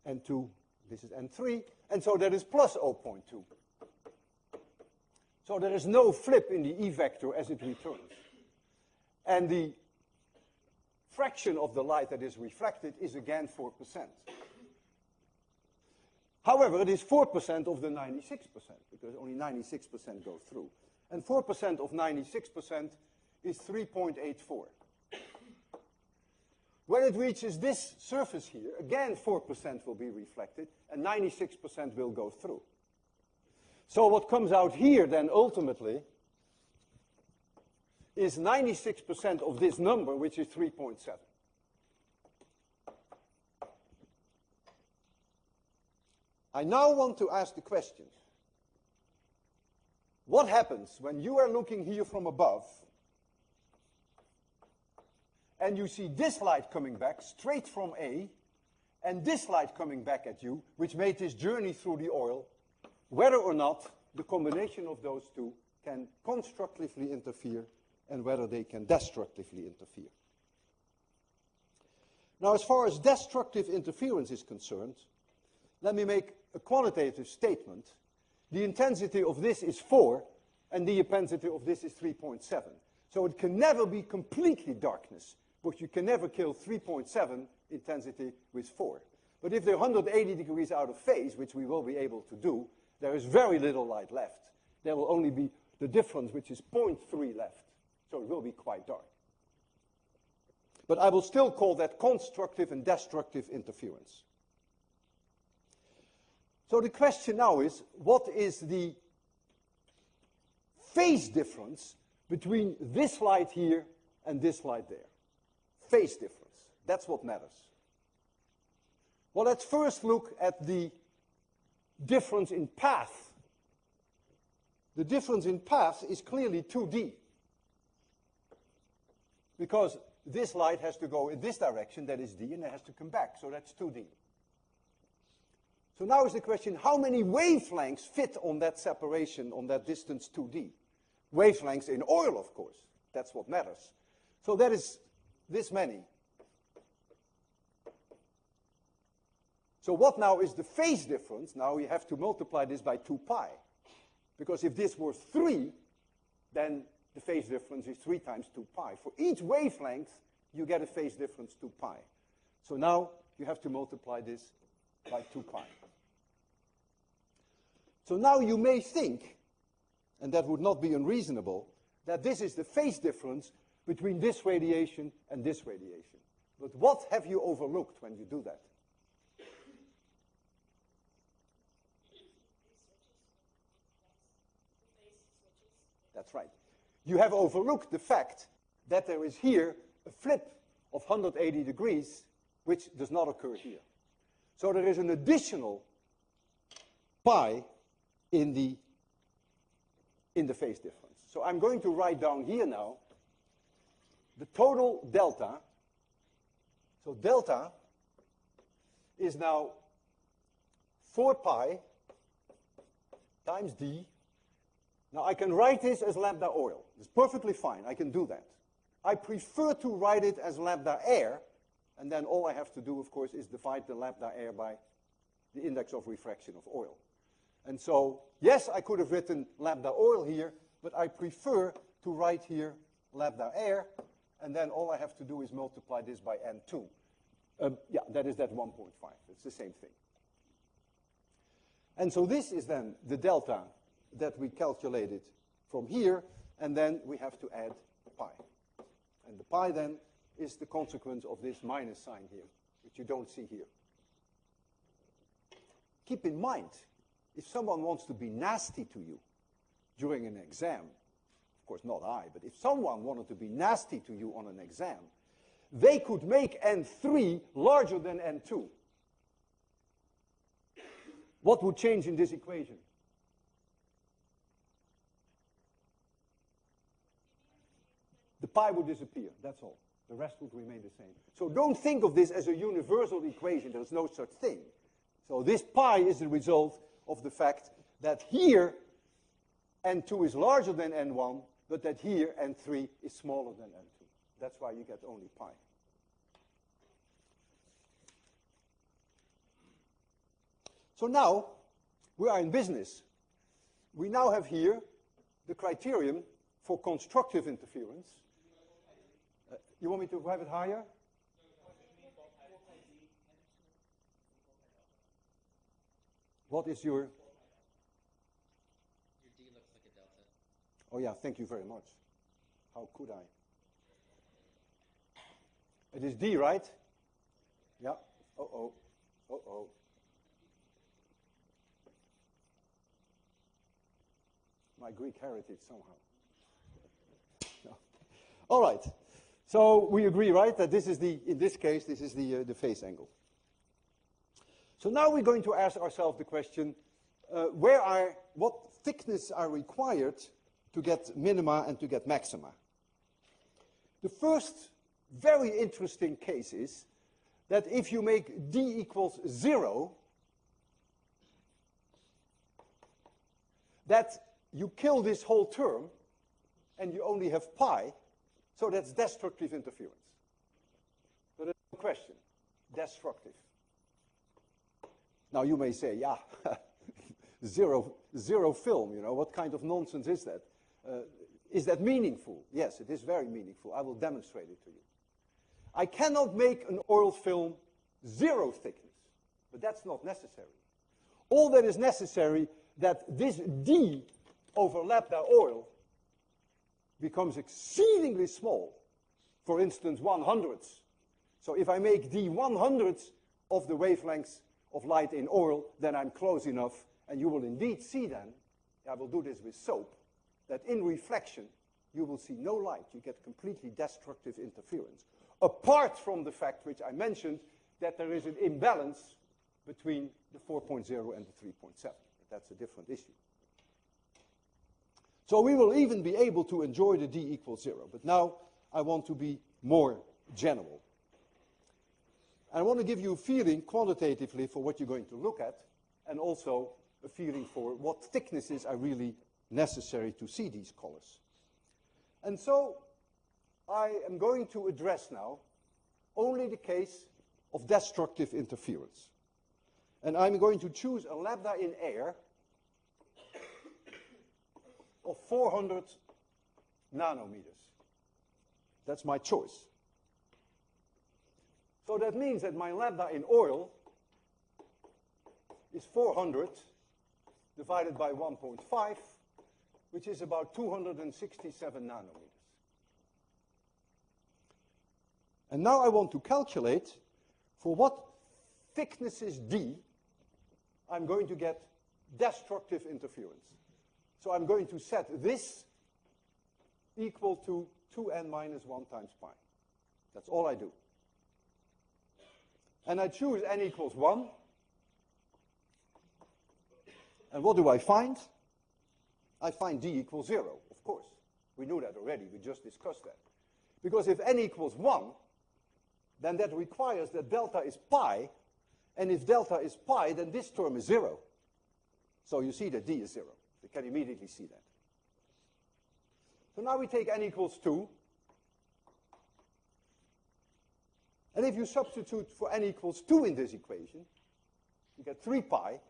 N2, this is N3, and so that is plus 0.2. So there is no flip in the E vector as it returns. And the fraction of the light that is reflected is again 4%. However, it is 4% of the 96%, because only 96% goes through. And 4% of 96% is 3.84. When it reaches this surface here, again 4% will be reflected, and 96% will go through. So what comes out here then ultimately is 96% of this number, which is 3.7. I now want to ask the question, what happens when you are looking here from above and you see this light coming back straight from A and this light coming back at you, which made this journey through the oil, whether or not the combination of those two can constructively interfere and whether they can destructively interfere. Now, as far as destructive interference is concerned, let me make a quantitative statement. The intensity of this is 4, and the intensity of this is 3.7. So it can never be completely darkness, but you can never kill 3.7 intensity with 4. But if they're 180 degrees out of phase, which we will be able to do, there is very little light left. There will only be the difference, which is 0.3 left. So it will be quite dark. But I will still call that constructive and destructive interference. So the question now is, what is the phase difference between this light here and this light there? Phase difference. That's what matters. Well, let's first look at the difference in path. The difference in path is clearly 2D. Because this light has to go in this direction, that is D, and it has to come back, so that's 2D. So now is the question, how many wavelengths fit on that separation, on that distance 2d? Wavelengths in oil, of course. That's what matters. So that is this many. So what now is the phase difference? Now we have to multiply this by 2 pi. Because if this were 3, then the phase difference is 3 times 2 pi. For each wavelength, you get a phase difference 2 pi. So now you have to multiply this by 2 pi. So now you may think, and that would not be unreasonable, that this is the phase difference between this radiation and this radiation. But what have you overlooked when you do that? That's right. You have overlooked the fact that there is here a flip of 180 degrees, which does not occur here. So there is an additional pi in the phase difference. So I'm going to write down here now the total delta. So delta is now 4 pi times d. Now I can write this as lambda oil. It's perfectly fine. I can do that. I prefer to write it as lambda air, and then all I have to do, of course, is divide the lambda air by the index of refraction of oil. And so, yes, I could have written lambda oil here, but I prefer to write here lambda air, and then all I have to do is multiply this by N2. Yeah, that is that 1.5. It's the same thing. And so this is then the delta that we calculated from here, and then we have to add pi. And the pi then is the consequence of this minus sign here, which you don't see here. Keep in mind, if someone wants to be nasty to you during an exam, of course not I, but if someone wanted to be nasty to you on an exam, they could make N3 larger than N2. What would change in this equation? The pi would disappear, that's all. The rest would remain the same. So don't think of this as a universal equation. There's no such thing. So this pi is the result of the fact that here N2 is larger than N1, but that here N3 is smaller than N2. That's why you get only pi. So now we are in business. We now have here the criterion for constructive interference. You want me to have it higher? What is your... Your D looks like a delta. Oh yeah, thank you very much. How could I? It is D, right? Yeah. Uh-oh. Uh-oh. My Greek heritage somehow. No. All right. So we agree, right, that this is the, in this case, this is the phase angle. So now we're going to ask ourselves the question, what thickness are required to get minima and to get maxima? The first very interesting case is that if you make D equals 0, that you kill this whole term and you only have pi, so that's destructive interference. So there's no question, destructive. Now you may say, yeah, zero film, you know, what kind of nonsense is that? Is that meaningful? Yes, it is very meaningful. I will demonstrate it to you. I cannot make an oil film 0 thickness, but that's not necessary. All that is necessary that this D over lambda oil becomes exceedingly small, for instance, 1/100th. So if I make D 1/100th of the wavelengths of light in oil, then I'm close enough, and you will indeed see then, I will do this with soap, that in reflection you will see no light. You get completely destructive interference. Apart from the fact which I mentioned, that there is an imbalance between the 4.0 and the 3.7. But that's a different issue. So we will even be able to enjoy the D equals 0. But now I want to be more general. I want to give you a feeling quantitatively for what you're going to look at. and also a feeling for what thicknesses are really necessary to see these colors. And so I am going to address now only the case of destructive interference. And I'm going to choose a lambda in air of 400 nanometers. That's my choice. So that means that my lambda in oil is 400 divided by 1.5, which is about 267 nanometers. And now I want to calculate for what thickness is d I'm going to get destructive interference. So I'm going to set this equal to 2n minus 1 times pi. That's all I do. And I choose n equals 1. And what do I find? I find d equals 0, of course. We knew that already. We just discussed that. Because if n equals 1, then that requires that delta is pi. And if delta is pi, then this term is 0. So you see that d is 0. You can immediately see that. So now we take n equals 2. And if you substitute for n equals 2 in this equation, you get 3 pi.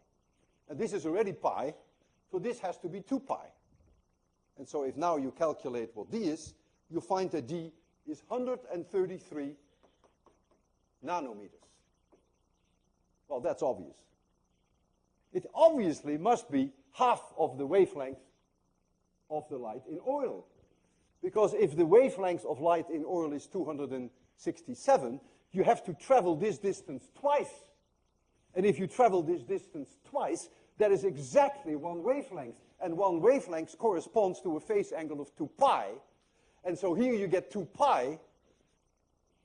And this is already pi, so this has to be 2 pi. And so if now you calculate what d is, you find that d is 133 nanometers. Well, that's obvious. It obviously must be half of the wavelength of the light in oil. Because if the wavelength of light in oil is 267, you have to travel this distance twice. And if you travel this distance twice, that is exactly one wavelength. And one wavelength corresponds to a phase angle of 2 pi. And so here you get 2 pi,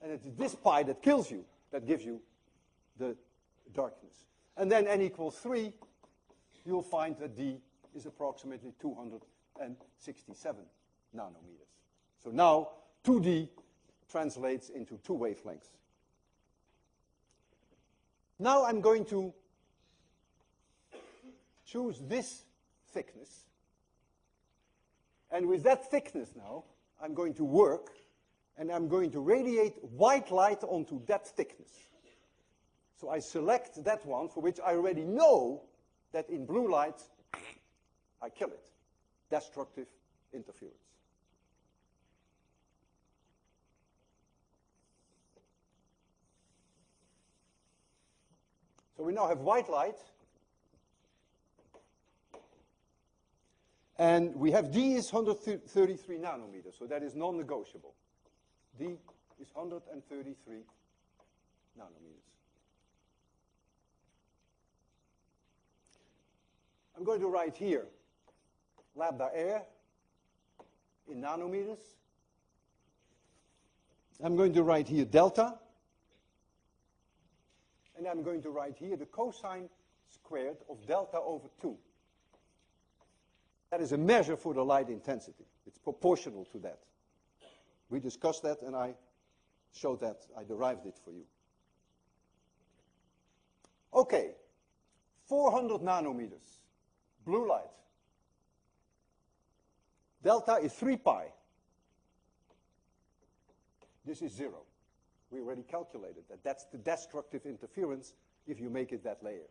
and it's this pi that kills you, that gives you the darkness. And then n equals 3, you'll find that d is approximately 267 nanometers. So now 2d translates into 2 wavelengths. Now I'm going to choose this thickness. And with that thickness now, I'm going to work, and I'm going to radiate white light onto that thickness. So I select that one for which I already know that in blue light, I kill it. Destructive interference. So we now have white light. And we have d is 133 nanometers, so that is non-negotiable. D is 133 nanometers. I'm going to write here lambda air in nanometers. I'm going to write here delta. And I'm going to write here the cosine squared of delta over 2. That is a measure for the light intensity. It's proportional to that. We discussed that, and I showed that. I derived it for you. Okay, 400 nanometers, blue light. Delta is 3 pi. This is 0. We already calculated that. That's the destructive interference if you make it that layer.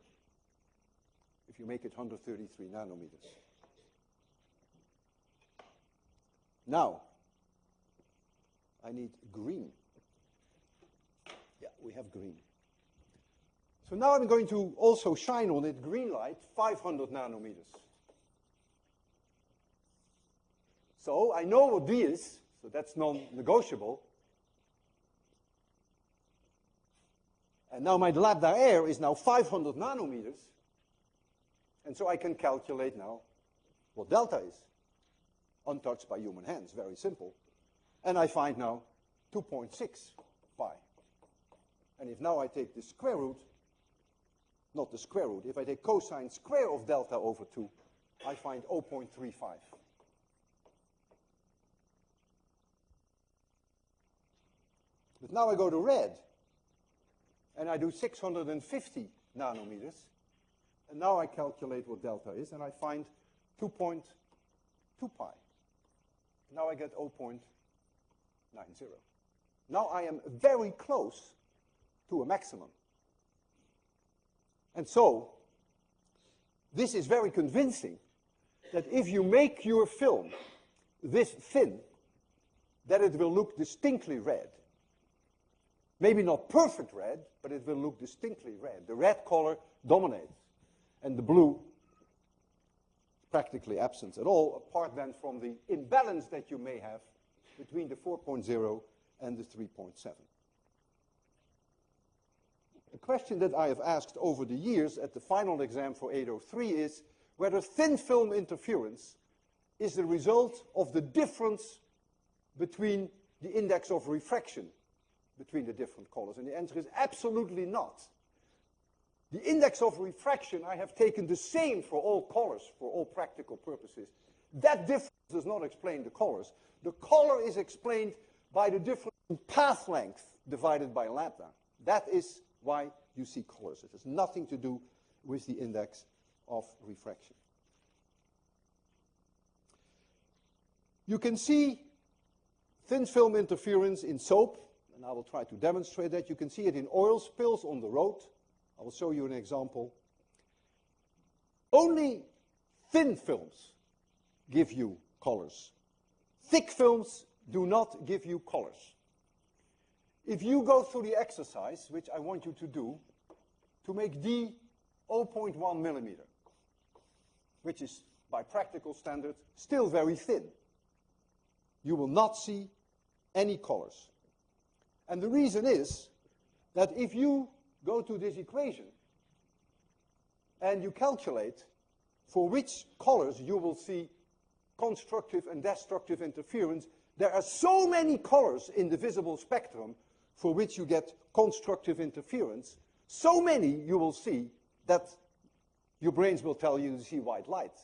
If you make it 133 nanometers. Now, I need green. Yeah, we have green. So now I'm going to also shine on it green light, 500 nanometers. So I know what D is, so that's non-negotiable. And now my lambda air is now 500 nanometers. And so I can calculate now what delta is. Untouched by human hands, very simple. And I find now 2.6 pi. And if now I take the square root, not the square root, if I take cosine square of delta over 2, I find 0.35. But now I go to red, and I do 650 nanometers. And now I calculate what delta is, and I find 2.2 pi. Now I get 0.90. Now I am very close to a maximum. And so, this is very convincing that if you make your film this thin, that it will look distinctly red. Maybe not perfect red, but it will look distinctly red. The red color dominates, and the blue practically absent at all, apart then from the imbalance that you may have between the 4.0 and the 3.7. A question that I have asked over the years at the final exam for 803 is whether thin film interference is the result of the difference between the index of refraction between the different colors. And the answer is absolutely not. The index of refraction, I have taken the same for all colors, for all practical purposes. That difference does not explain the colors. The color is explained by the difference in path length divided by lambda. That is why you see colors. It has nothing to do with the index of refraction. You can see thin film interference in soap, and I will try to demonstrate that. You can see it in oil spills on the road. I will show you an example. Only thin films give you colors. Thick films do not give you colors. If you go through the exercise, which I want you to do, to make D 0.1 millimeter, which is, by practical standards, still very thin, you will not see any colors. And the reason is that if you go to this equation and you calculate for which colors you will see constructive and destructive interference, there are so many colors in the visible spectrum for which you get constructive interference, so many you will see that your brains will tell you to see white light.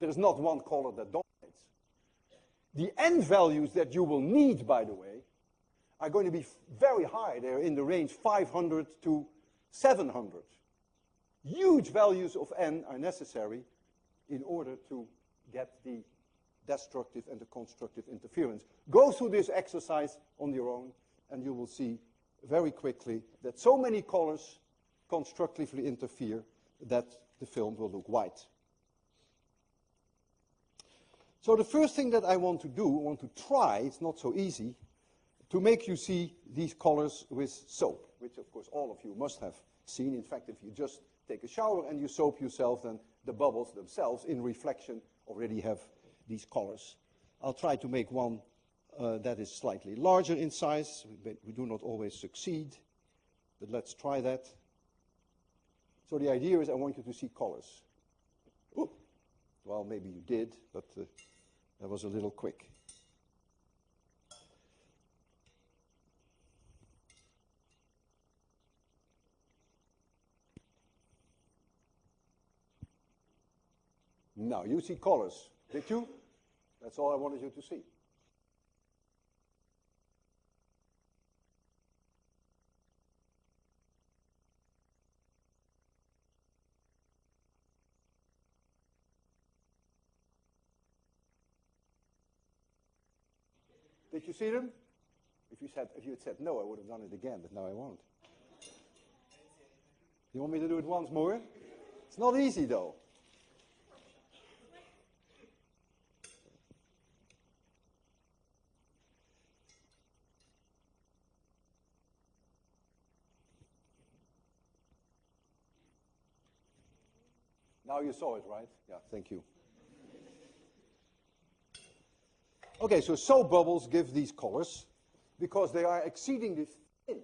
There is not one color that dominates. The end values that you will need, by the way, are going to be very high. They're in the range 500 to 700. Huge values of n are necessary in order to get the destructive and the constructive interference. Go through this exercise on your own, and you will see very quickly that so many colors constructively interfere that the film will look white. So the first thing that I want to do, I want to try, it's not so easy, to make you see these colors with soap, which of course all of you must have seen. In fact, if you just take a shower and you soap yourself, then the bubbles themselves in reflection already have these colors. I'll try to make one that is slightly larger in size. We do not always succeed, but let's try that. So the idea is I want you to see colors. Ooh. Well, maybe you did, but that was a little quick. Now, you see colors, did you? That's all I wanted you to see. Did you see them? If you had said no, I would have done it again, but now I won't. You want me to do it once more? It's not easy, though. Now you saw it, right? Yeah, thank you. Okay, so soap bubbles give these colors because they are exceedingly thin.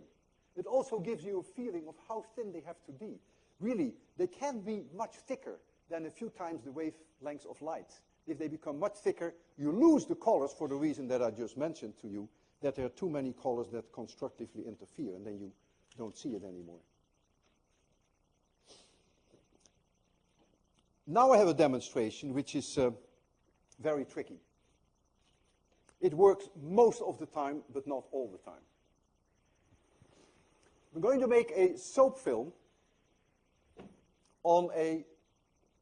It also gives you a feeling of how thin they have to be. Really, they can't be much thicker than a few times the wavelengths of light. If they become much thicker, you lose the colors for the reason that I just mentioned to you, that there are too many colors that constructively interfere, and then you don't see it anymore. Now I have a demonstration which is very tricky. It works most of the time, but not all the time. We're going to make a soap film on a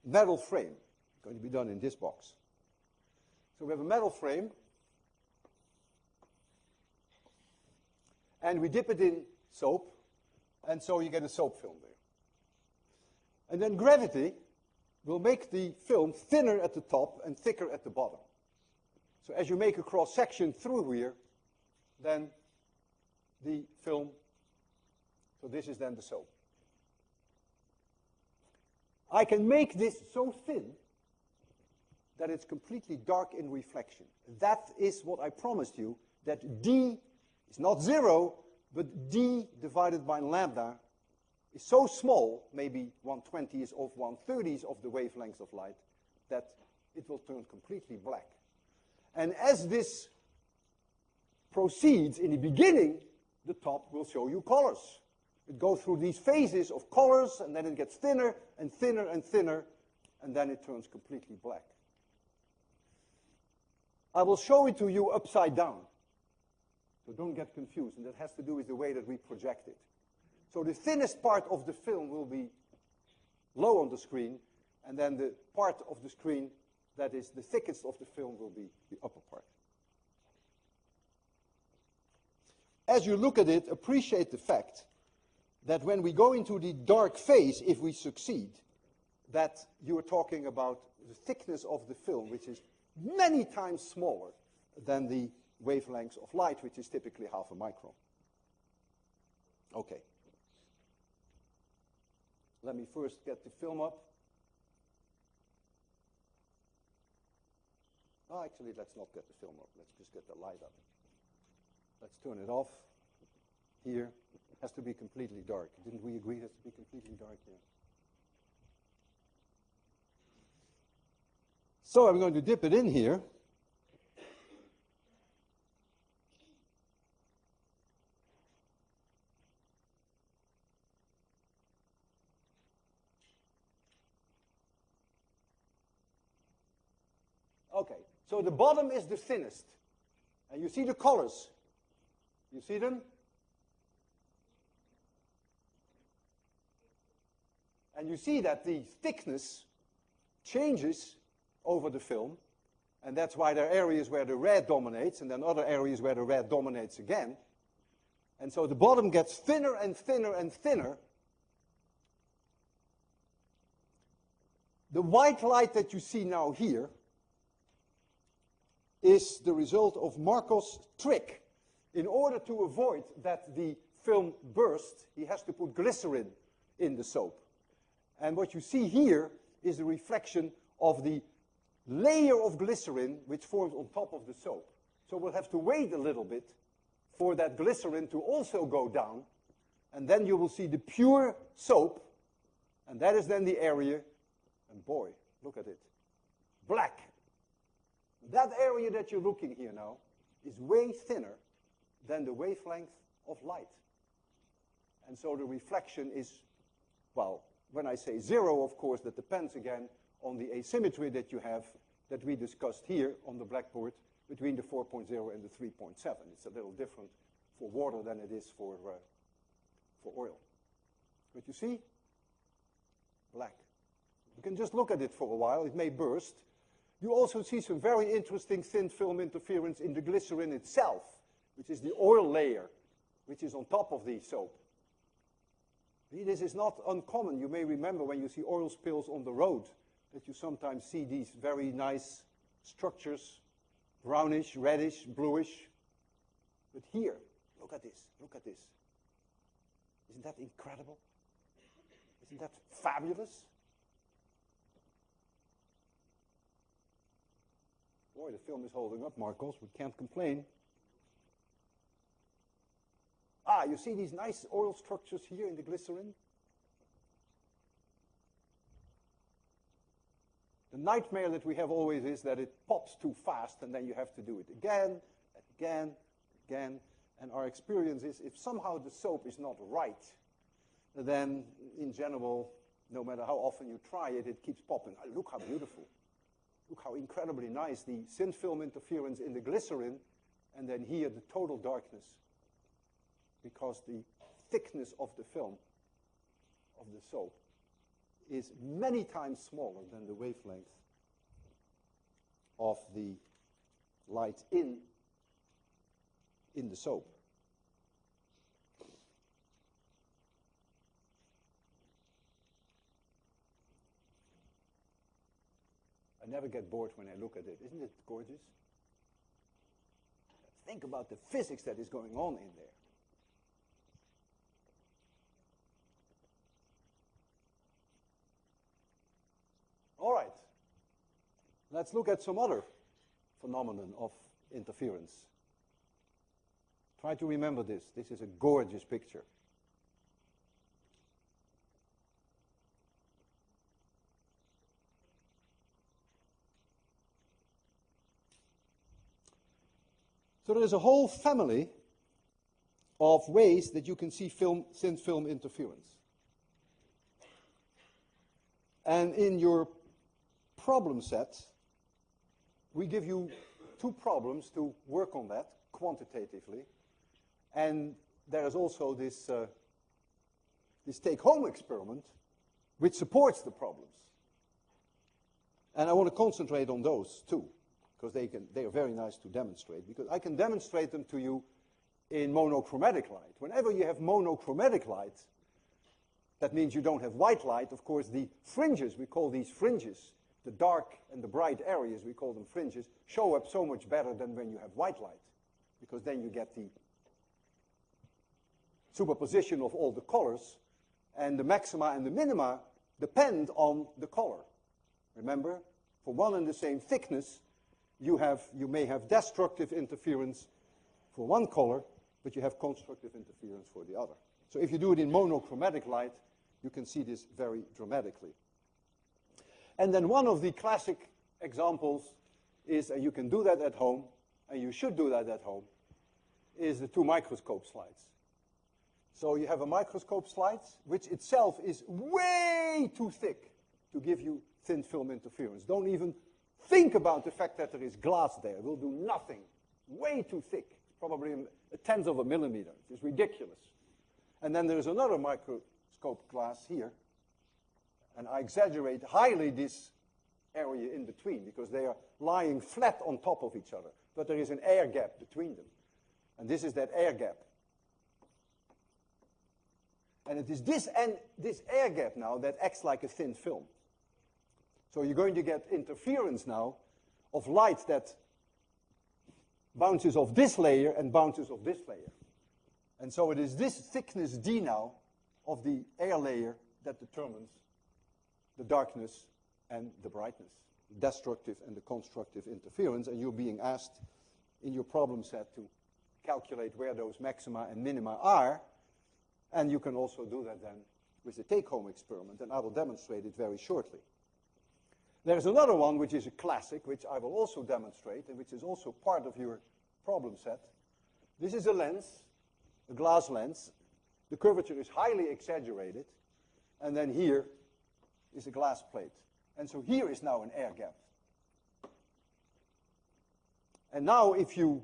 metal frame. It's going to be done in this box. So we have a metal frame, and we dip it in soap, and so you get a soap film there. And then gravity will make the film thinner at the top and thicker at the bottom. So as you make a cross-section through here, then the film, so this is then the soap. I can make this so thin that it's completely dark in reflection. That is what I promised you, that D is not 0, but D divided by lambda is so small, maybe 1/20th of 1/30th of the wavelength of light, that it will turn completely black. And as this proceeds, in the beginning, the top will show you colors. It goes through these phases of colors, and then it gets thinner and thinner and thinner, and then it turns completely black. I will show it to you upside down, so don't get confused, and that has to do with the way that we project it. So the thinnest part of the film will be low on the screen, and then the part of the screen that is the thickest of the film will be the upper part. As you look at it, appreciate the fact that when we go into the dark phase, if we succeed, that you are talking about the thickness of the film, which is many times smaller than the wavelengths of light, which is typically half a micron. Okay. Let me first get the film up. Oh, actually, let's not get the film up. Let's just get the light up. Let's turn it off. Here, it has to be completely dark. Didn't we agree it has to be completely dark here? So I'm going to dip it in here. Okay, so the bottom is the thinnest. And you see the colors. You see them? And you see that the thickness changes over the film. And that's why there are areas where the red dominates, and then other areas where the red dominates again. And so the bottom gets thinner and thinner and thinner. The white light that you see now here is the result of Markov's trick. In order to avoid that the film bursts, he has to put glycerin in the soap. And what you see here is the reflection of the layer of glycerin which forms on top of the soap. So we'll have to wait a little bit for that glycerin to also go down, and then you will see the pure soap, and that is then the area, and boy, look at it, black. That area that you're looking here now is way thinner than the wavelength of light. And so the reflection is, well, when I say 0, of course, that depends again on the asymmetry that you have that we discussed here on the blackboard between the 4.0 and the 3.7. It's a little different for water than it is for oil. But you see? Black. You can just look at it for a while. It may burst. You also see some very interesting thin film interference in the glycerin itself, which is the oil layer, which is on top of the soap. This is not uncommon. You may remember when you see oil spills on the road that you sometimes see these very nice structures, brownish, reddish, bluish. But here, look at this, look at this. Isn't that incredible? Isn't that fabulous? Boy, the film is holding up, Marcos. We can't complain. Ah, you see these nice oil structures here in the glycerin? The nightmare that we have always is that it pops too fast, and then you have to do it again, again, again. And our experience is if somehow the soap is not right, then in general, no matter how often you try it, it keeps popping. Look how beautiful. Look how incredibly nice the thin film interference in the glycerin, and then here the total darkness, because the thickness of the film, of the soap, is many times smaller than the wavelength of the light in the soap. I never get bored when I look at it. Isn't it gorgeous? Think about the physics that is going on in there. All right. Let's look at some other phenomenon of interference. Try to remember this. This is a gorgeous picture. So there is a whole family of ways that you can see thin film interference. And in your problem set, we give you 2 problems to work on that quantitatively. And there is also this take-home experiment which supports the problems. And I want to concentrate on those too, because they are very nice to demonstrate, because I can demonstrate them to you in monochromatic light. Whenever you have monochromatic light, that means you don't have white light. Of course, the fringes, we call these fringes, the dark and the bright areas, we call them fringes, show up so much better than when you have white light, because then you get the superposition of all the colors, and the maxima and the minima depend on the color. Remember, for one and the same thickness, you may have destructive interference for one color, but you have constructive interference for the other. So if you do it in monochromatic light, you can see this very dramatically. And then one of the classic examples is, and you can do that at home, and you should do that at home, is the 2 microscope slides. So you have a microscope slide, which itself is way too thick to give you thin film interference. Don't even think about the fact that there is glass there. It will do nothing. Way too thick. It's probably a tenth of a millimeter. It's ridiculous. And then there's another microscope glass here. And I exaggerate highly this area in between, because they are lying flat on top of each other. But there is an air gap between them. And this is that air gap. And it is this air gap now that acts like a thin film. So you're going to get interference now of light that bounces off this layer and bounces off this layer. And so it is this thickness d now of the air layer that determines the darkness and the brightness, the destructive and the constructive interference. And you're being asked in your problem set to calculate where those maxima and minima are. And you can also do that then with the take-home experiment, and I will demonstrate it very shortly. There's another one which is a classic, which I will also demonstrate, and which is also part of your problem set. This is a lens, a glass lens. The curvature is highly exaggerated, and then here is a glass plate. And so here is now an air gap. And now if you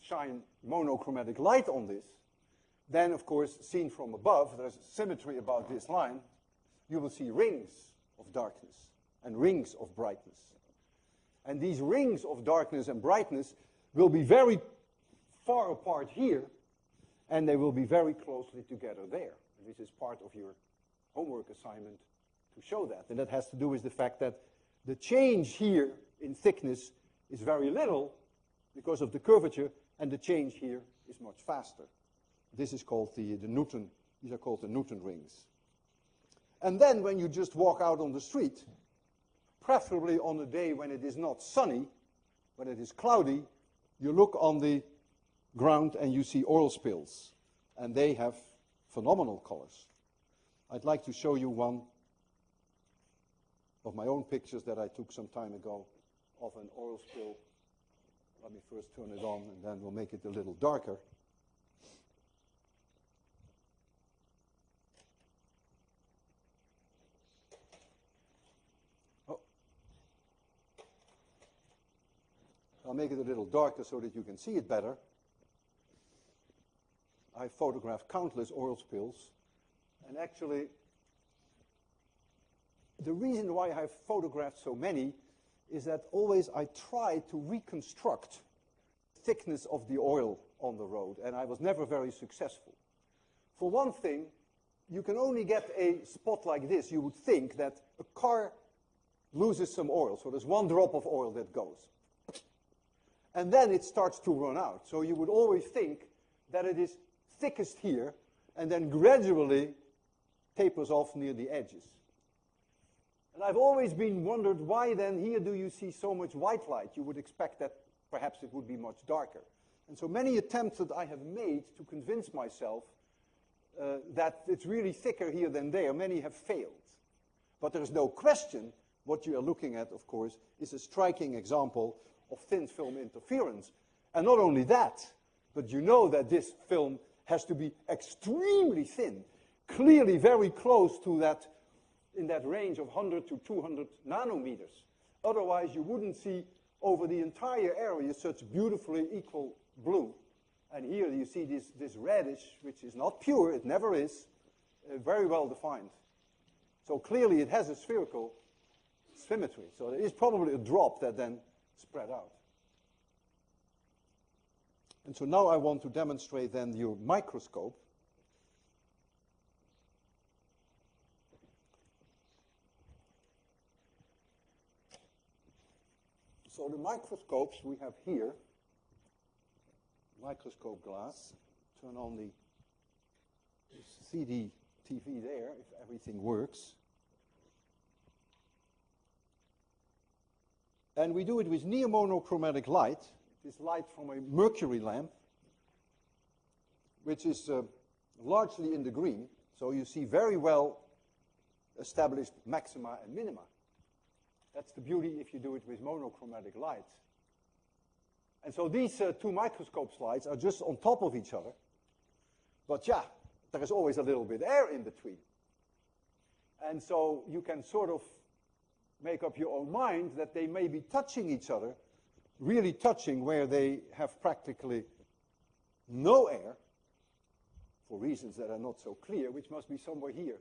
shine monochromatic light on this, then of course, seen from above, there's symmetry about this line, you will see rings of darkness and rings of brightness. And these rings of darkness and brightness will be very far apart here, and they will be very closely together there. And this is part of your homework assignment to show that. And that has to do with the fact that the change here in thickness is very little because of the curvature, and the change here is much faster. This is called the Newton, these are called the Newton rings. And then when you just walk out on the street, preferably on a day when it is not sunny, when it is cloudy, you look on the ground and you see oil spills. And they have phenomenal colors. I'd like to show you one of my own pictures that I took some time ago of an oil spill. Let me first turn it on, and then we'll make it a little darker. I'll make it a little darker so that you can see it better. I photographed countless oil spills, and actually the reason why I've photographed so many is that always I try to reconstruct the thickness of the oil on the road, and I was never very successful. For one thing, you can only get a spot like this. You would think that a car loses some oil, so there's one drop of oil that goes. And then it starts to run out. So you would always think that it is thickest here, and then gradually tapers off near the edges. And I've always been wondered, why then here do you see so much white light? You would expect that perhaps it would be much darker. And so many attempts that I have made to convince myself that it's really thicker here than there, many have failed. But there's no question what you are looking at, of course, is a striking example of thin film interference. And not only that, but you know that this film has to be extremely thin, clearly very close to that, in that range of 100 to 200 nanometers. Otherwise, you wouldn't see over the entire area such beautifully equal blue. And here you see this reddish, which is not pure, it never is, very well defined. So clearly it has a spherical symmetry. So there is probably a drop that then spread out. And so now I want to demonstrate then your microscope. So the microscopes we have here, microscope glass, turn on the CD TV there, if everything works. And we do it with near monochromatic light. This light from a mercury lamp, which is largely in the green. So you see very well established maxima and minima. That's the beauty if you do it with monochromatic light. And so these two microscope slides are just on top of each other. But yeah, there is always a little bit air in between. And so you can sort of make up your own mind that they may be touching each other, really touching where they have practically no air, for reasons that are not so clear, which must be somewhere here.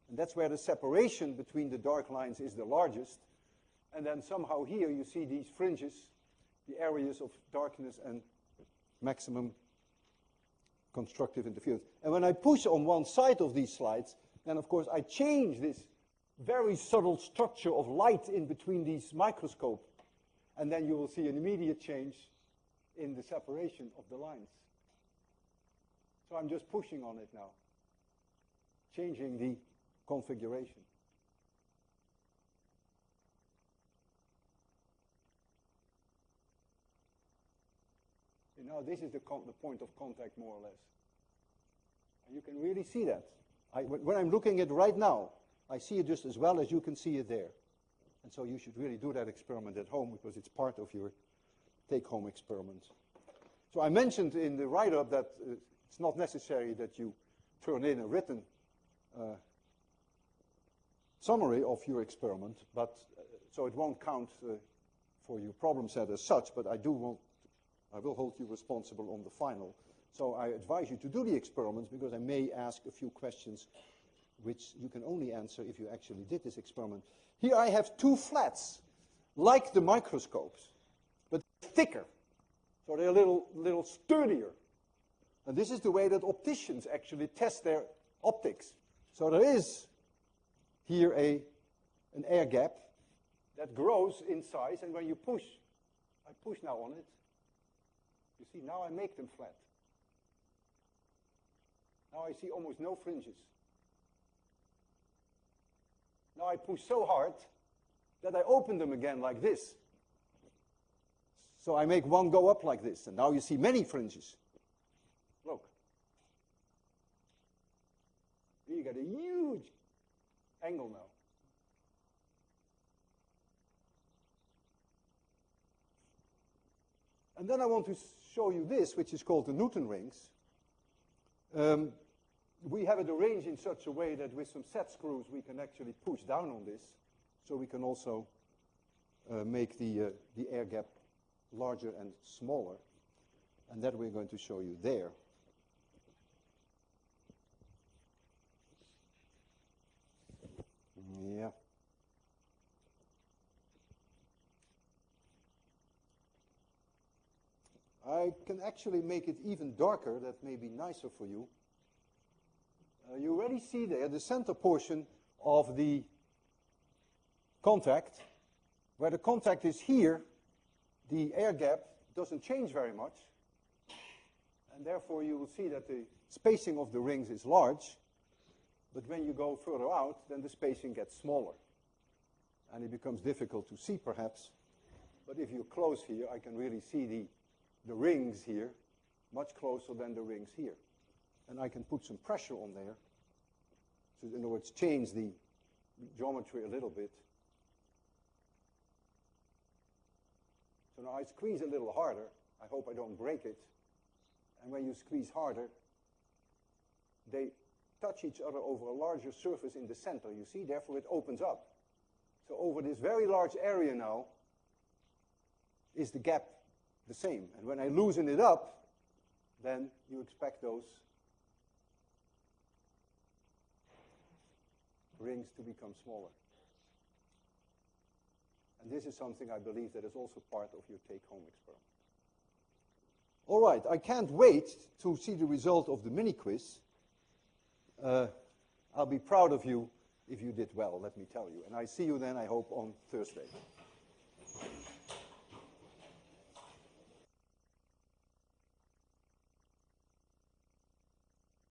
And that's where the separation between the dark lines is the largest. And then somehow here you see these fringes, the areas of darkness and maximum constructive interference. And when I push on one side of these slides, then of course I change this very subtle structure of light in between these microscopes. And then you will see an immediate change in the separation of the lines. So I'm just pushing on it now, changing the configuration. And now this is the point of contact, more or less. And you can really see that. When I'm looking at it right now, I see it just as well as you can see it there. And so you should really do that experiment at home because it's part of your take-home experiment. So I mentioned in the write-up that it's not necessary that you turn in a written summary of your experiment, but so it won't count for your problem set as such, but I will hold you responsible on the final. So I advise you to do the experiments because I may ask a few questions which you can only answer if you actually did this experiment. Here I have two flats, like the microscopes, but thicker. So they're a little sturdier. And this is the way that opticians actually test their optics. So there is here an air gap that grows in size, and when you push, I push now on it, you see, now I make them flat. Now I see almost no fringes. Now I push so hard that I open them again like this. So I make one go up like this, and now you see many fringes. Look. Here you get a huge angle now. And then I want to show you this, which is called the Newton rings. We have it arranged in such a way that with some set screws we can actually push down on this, so we can also make the air gap larger and smaller. And that we're going to show you there. Yeah. I can actually make it even darker. That may be nicer for you. You already see there the center portion of the contact. Where the contact is here, the air gap doesn't change very much. And therefore you will see that the spacing of the rings is large. But when you go further out, then the spacing gets smaller. And it becomes difficult to see perhaps. But if you're close here, I can really see the rings here much closer than the rings here. And I can put some pressure on there. So in other words, change the geometry a little bit. So now I squeeze a little harder. I hope I don't break it. And when you squeeze harder, they touch each other over a larger surface in the center. You see, therefore it opens up. So over this very large area now, is the gap the same? And when I loosen it up, then you expect those rings to become smaller. And this is something I believe that is also part of your take-home experiment. All right, I can't wait to see the result of the mini-quiz. I'll be proud of you if you did well, let me tell you. And I see you then, I hope, on Thursday.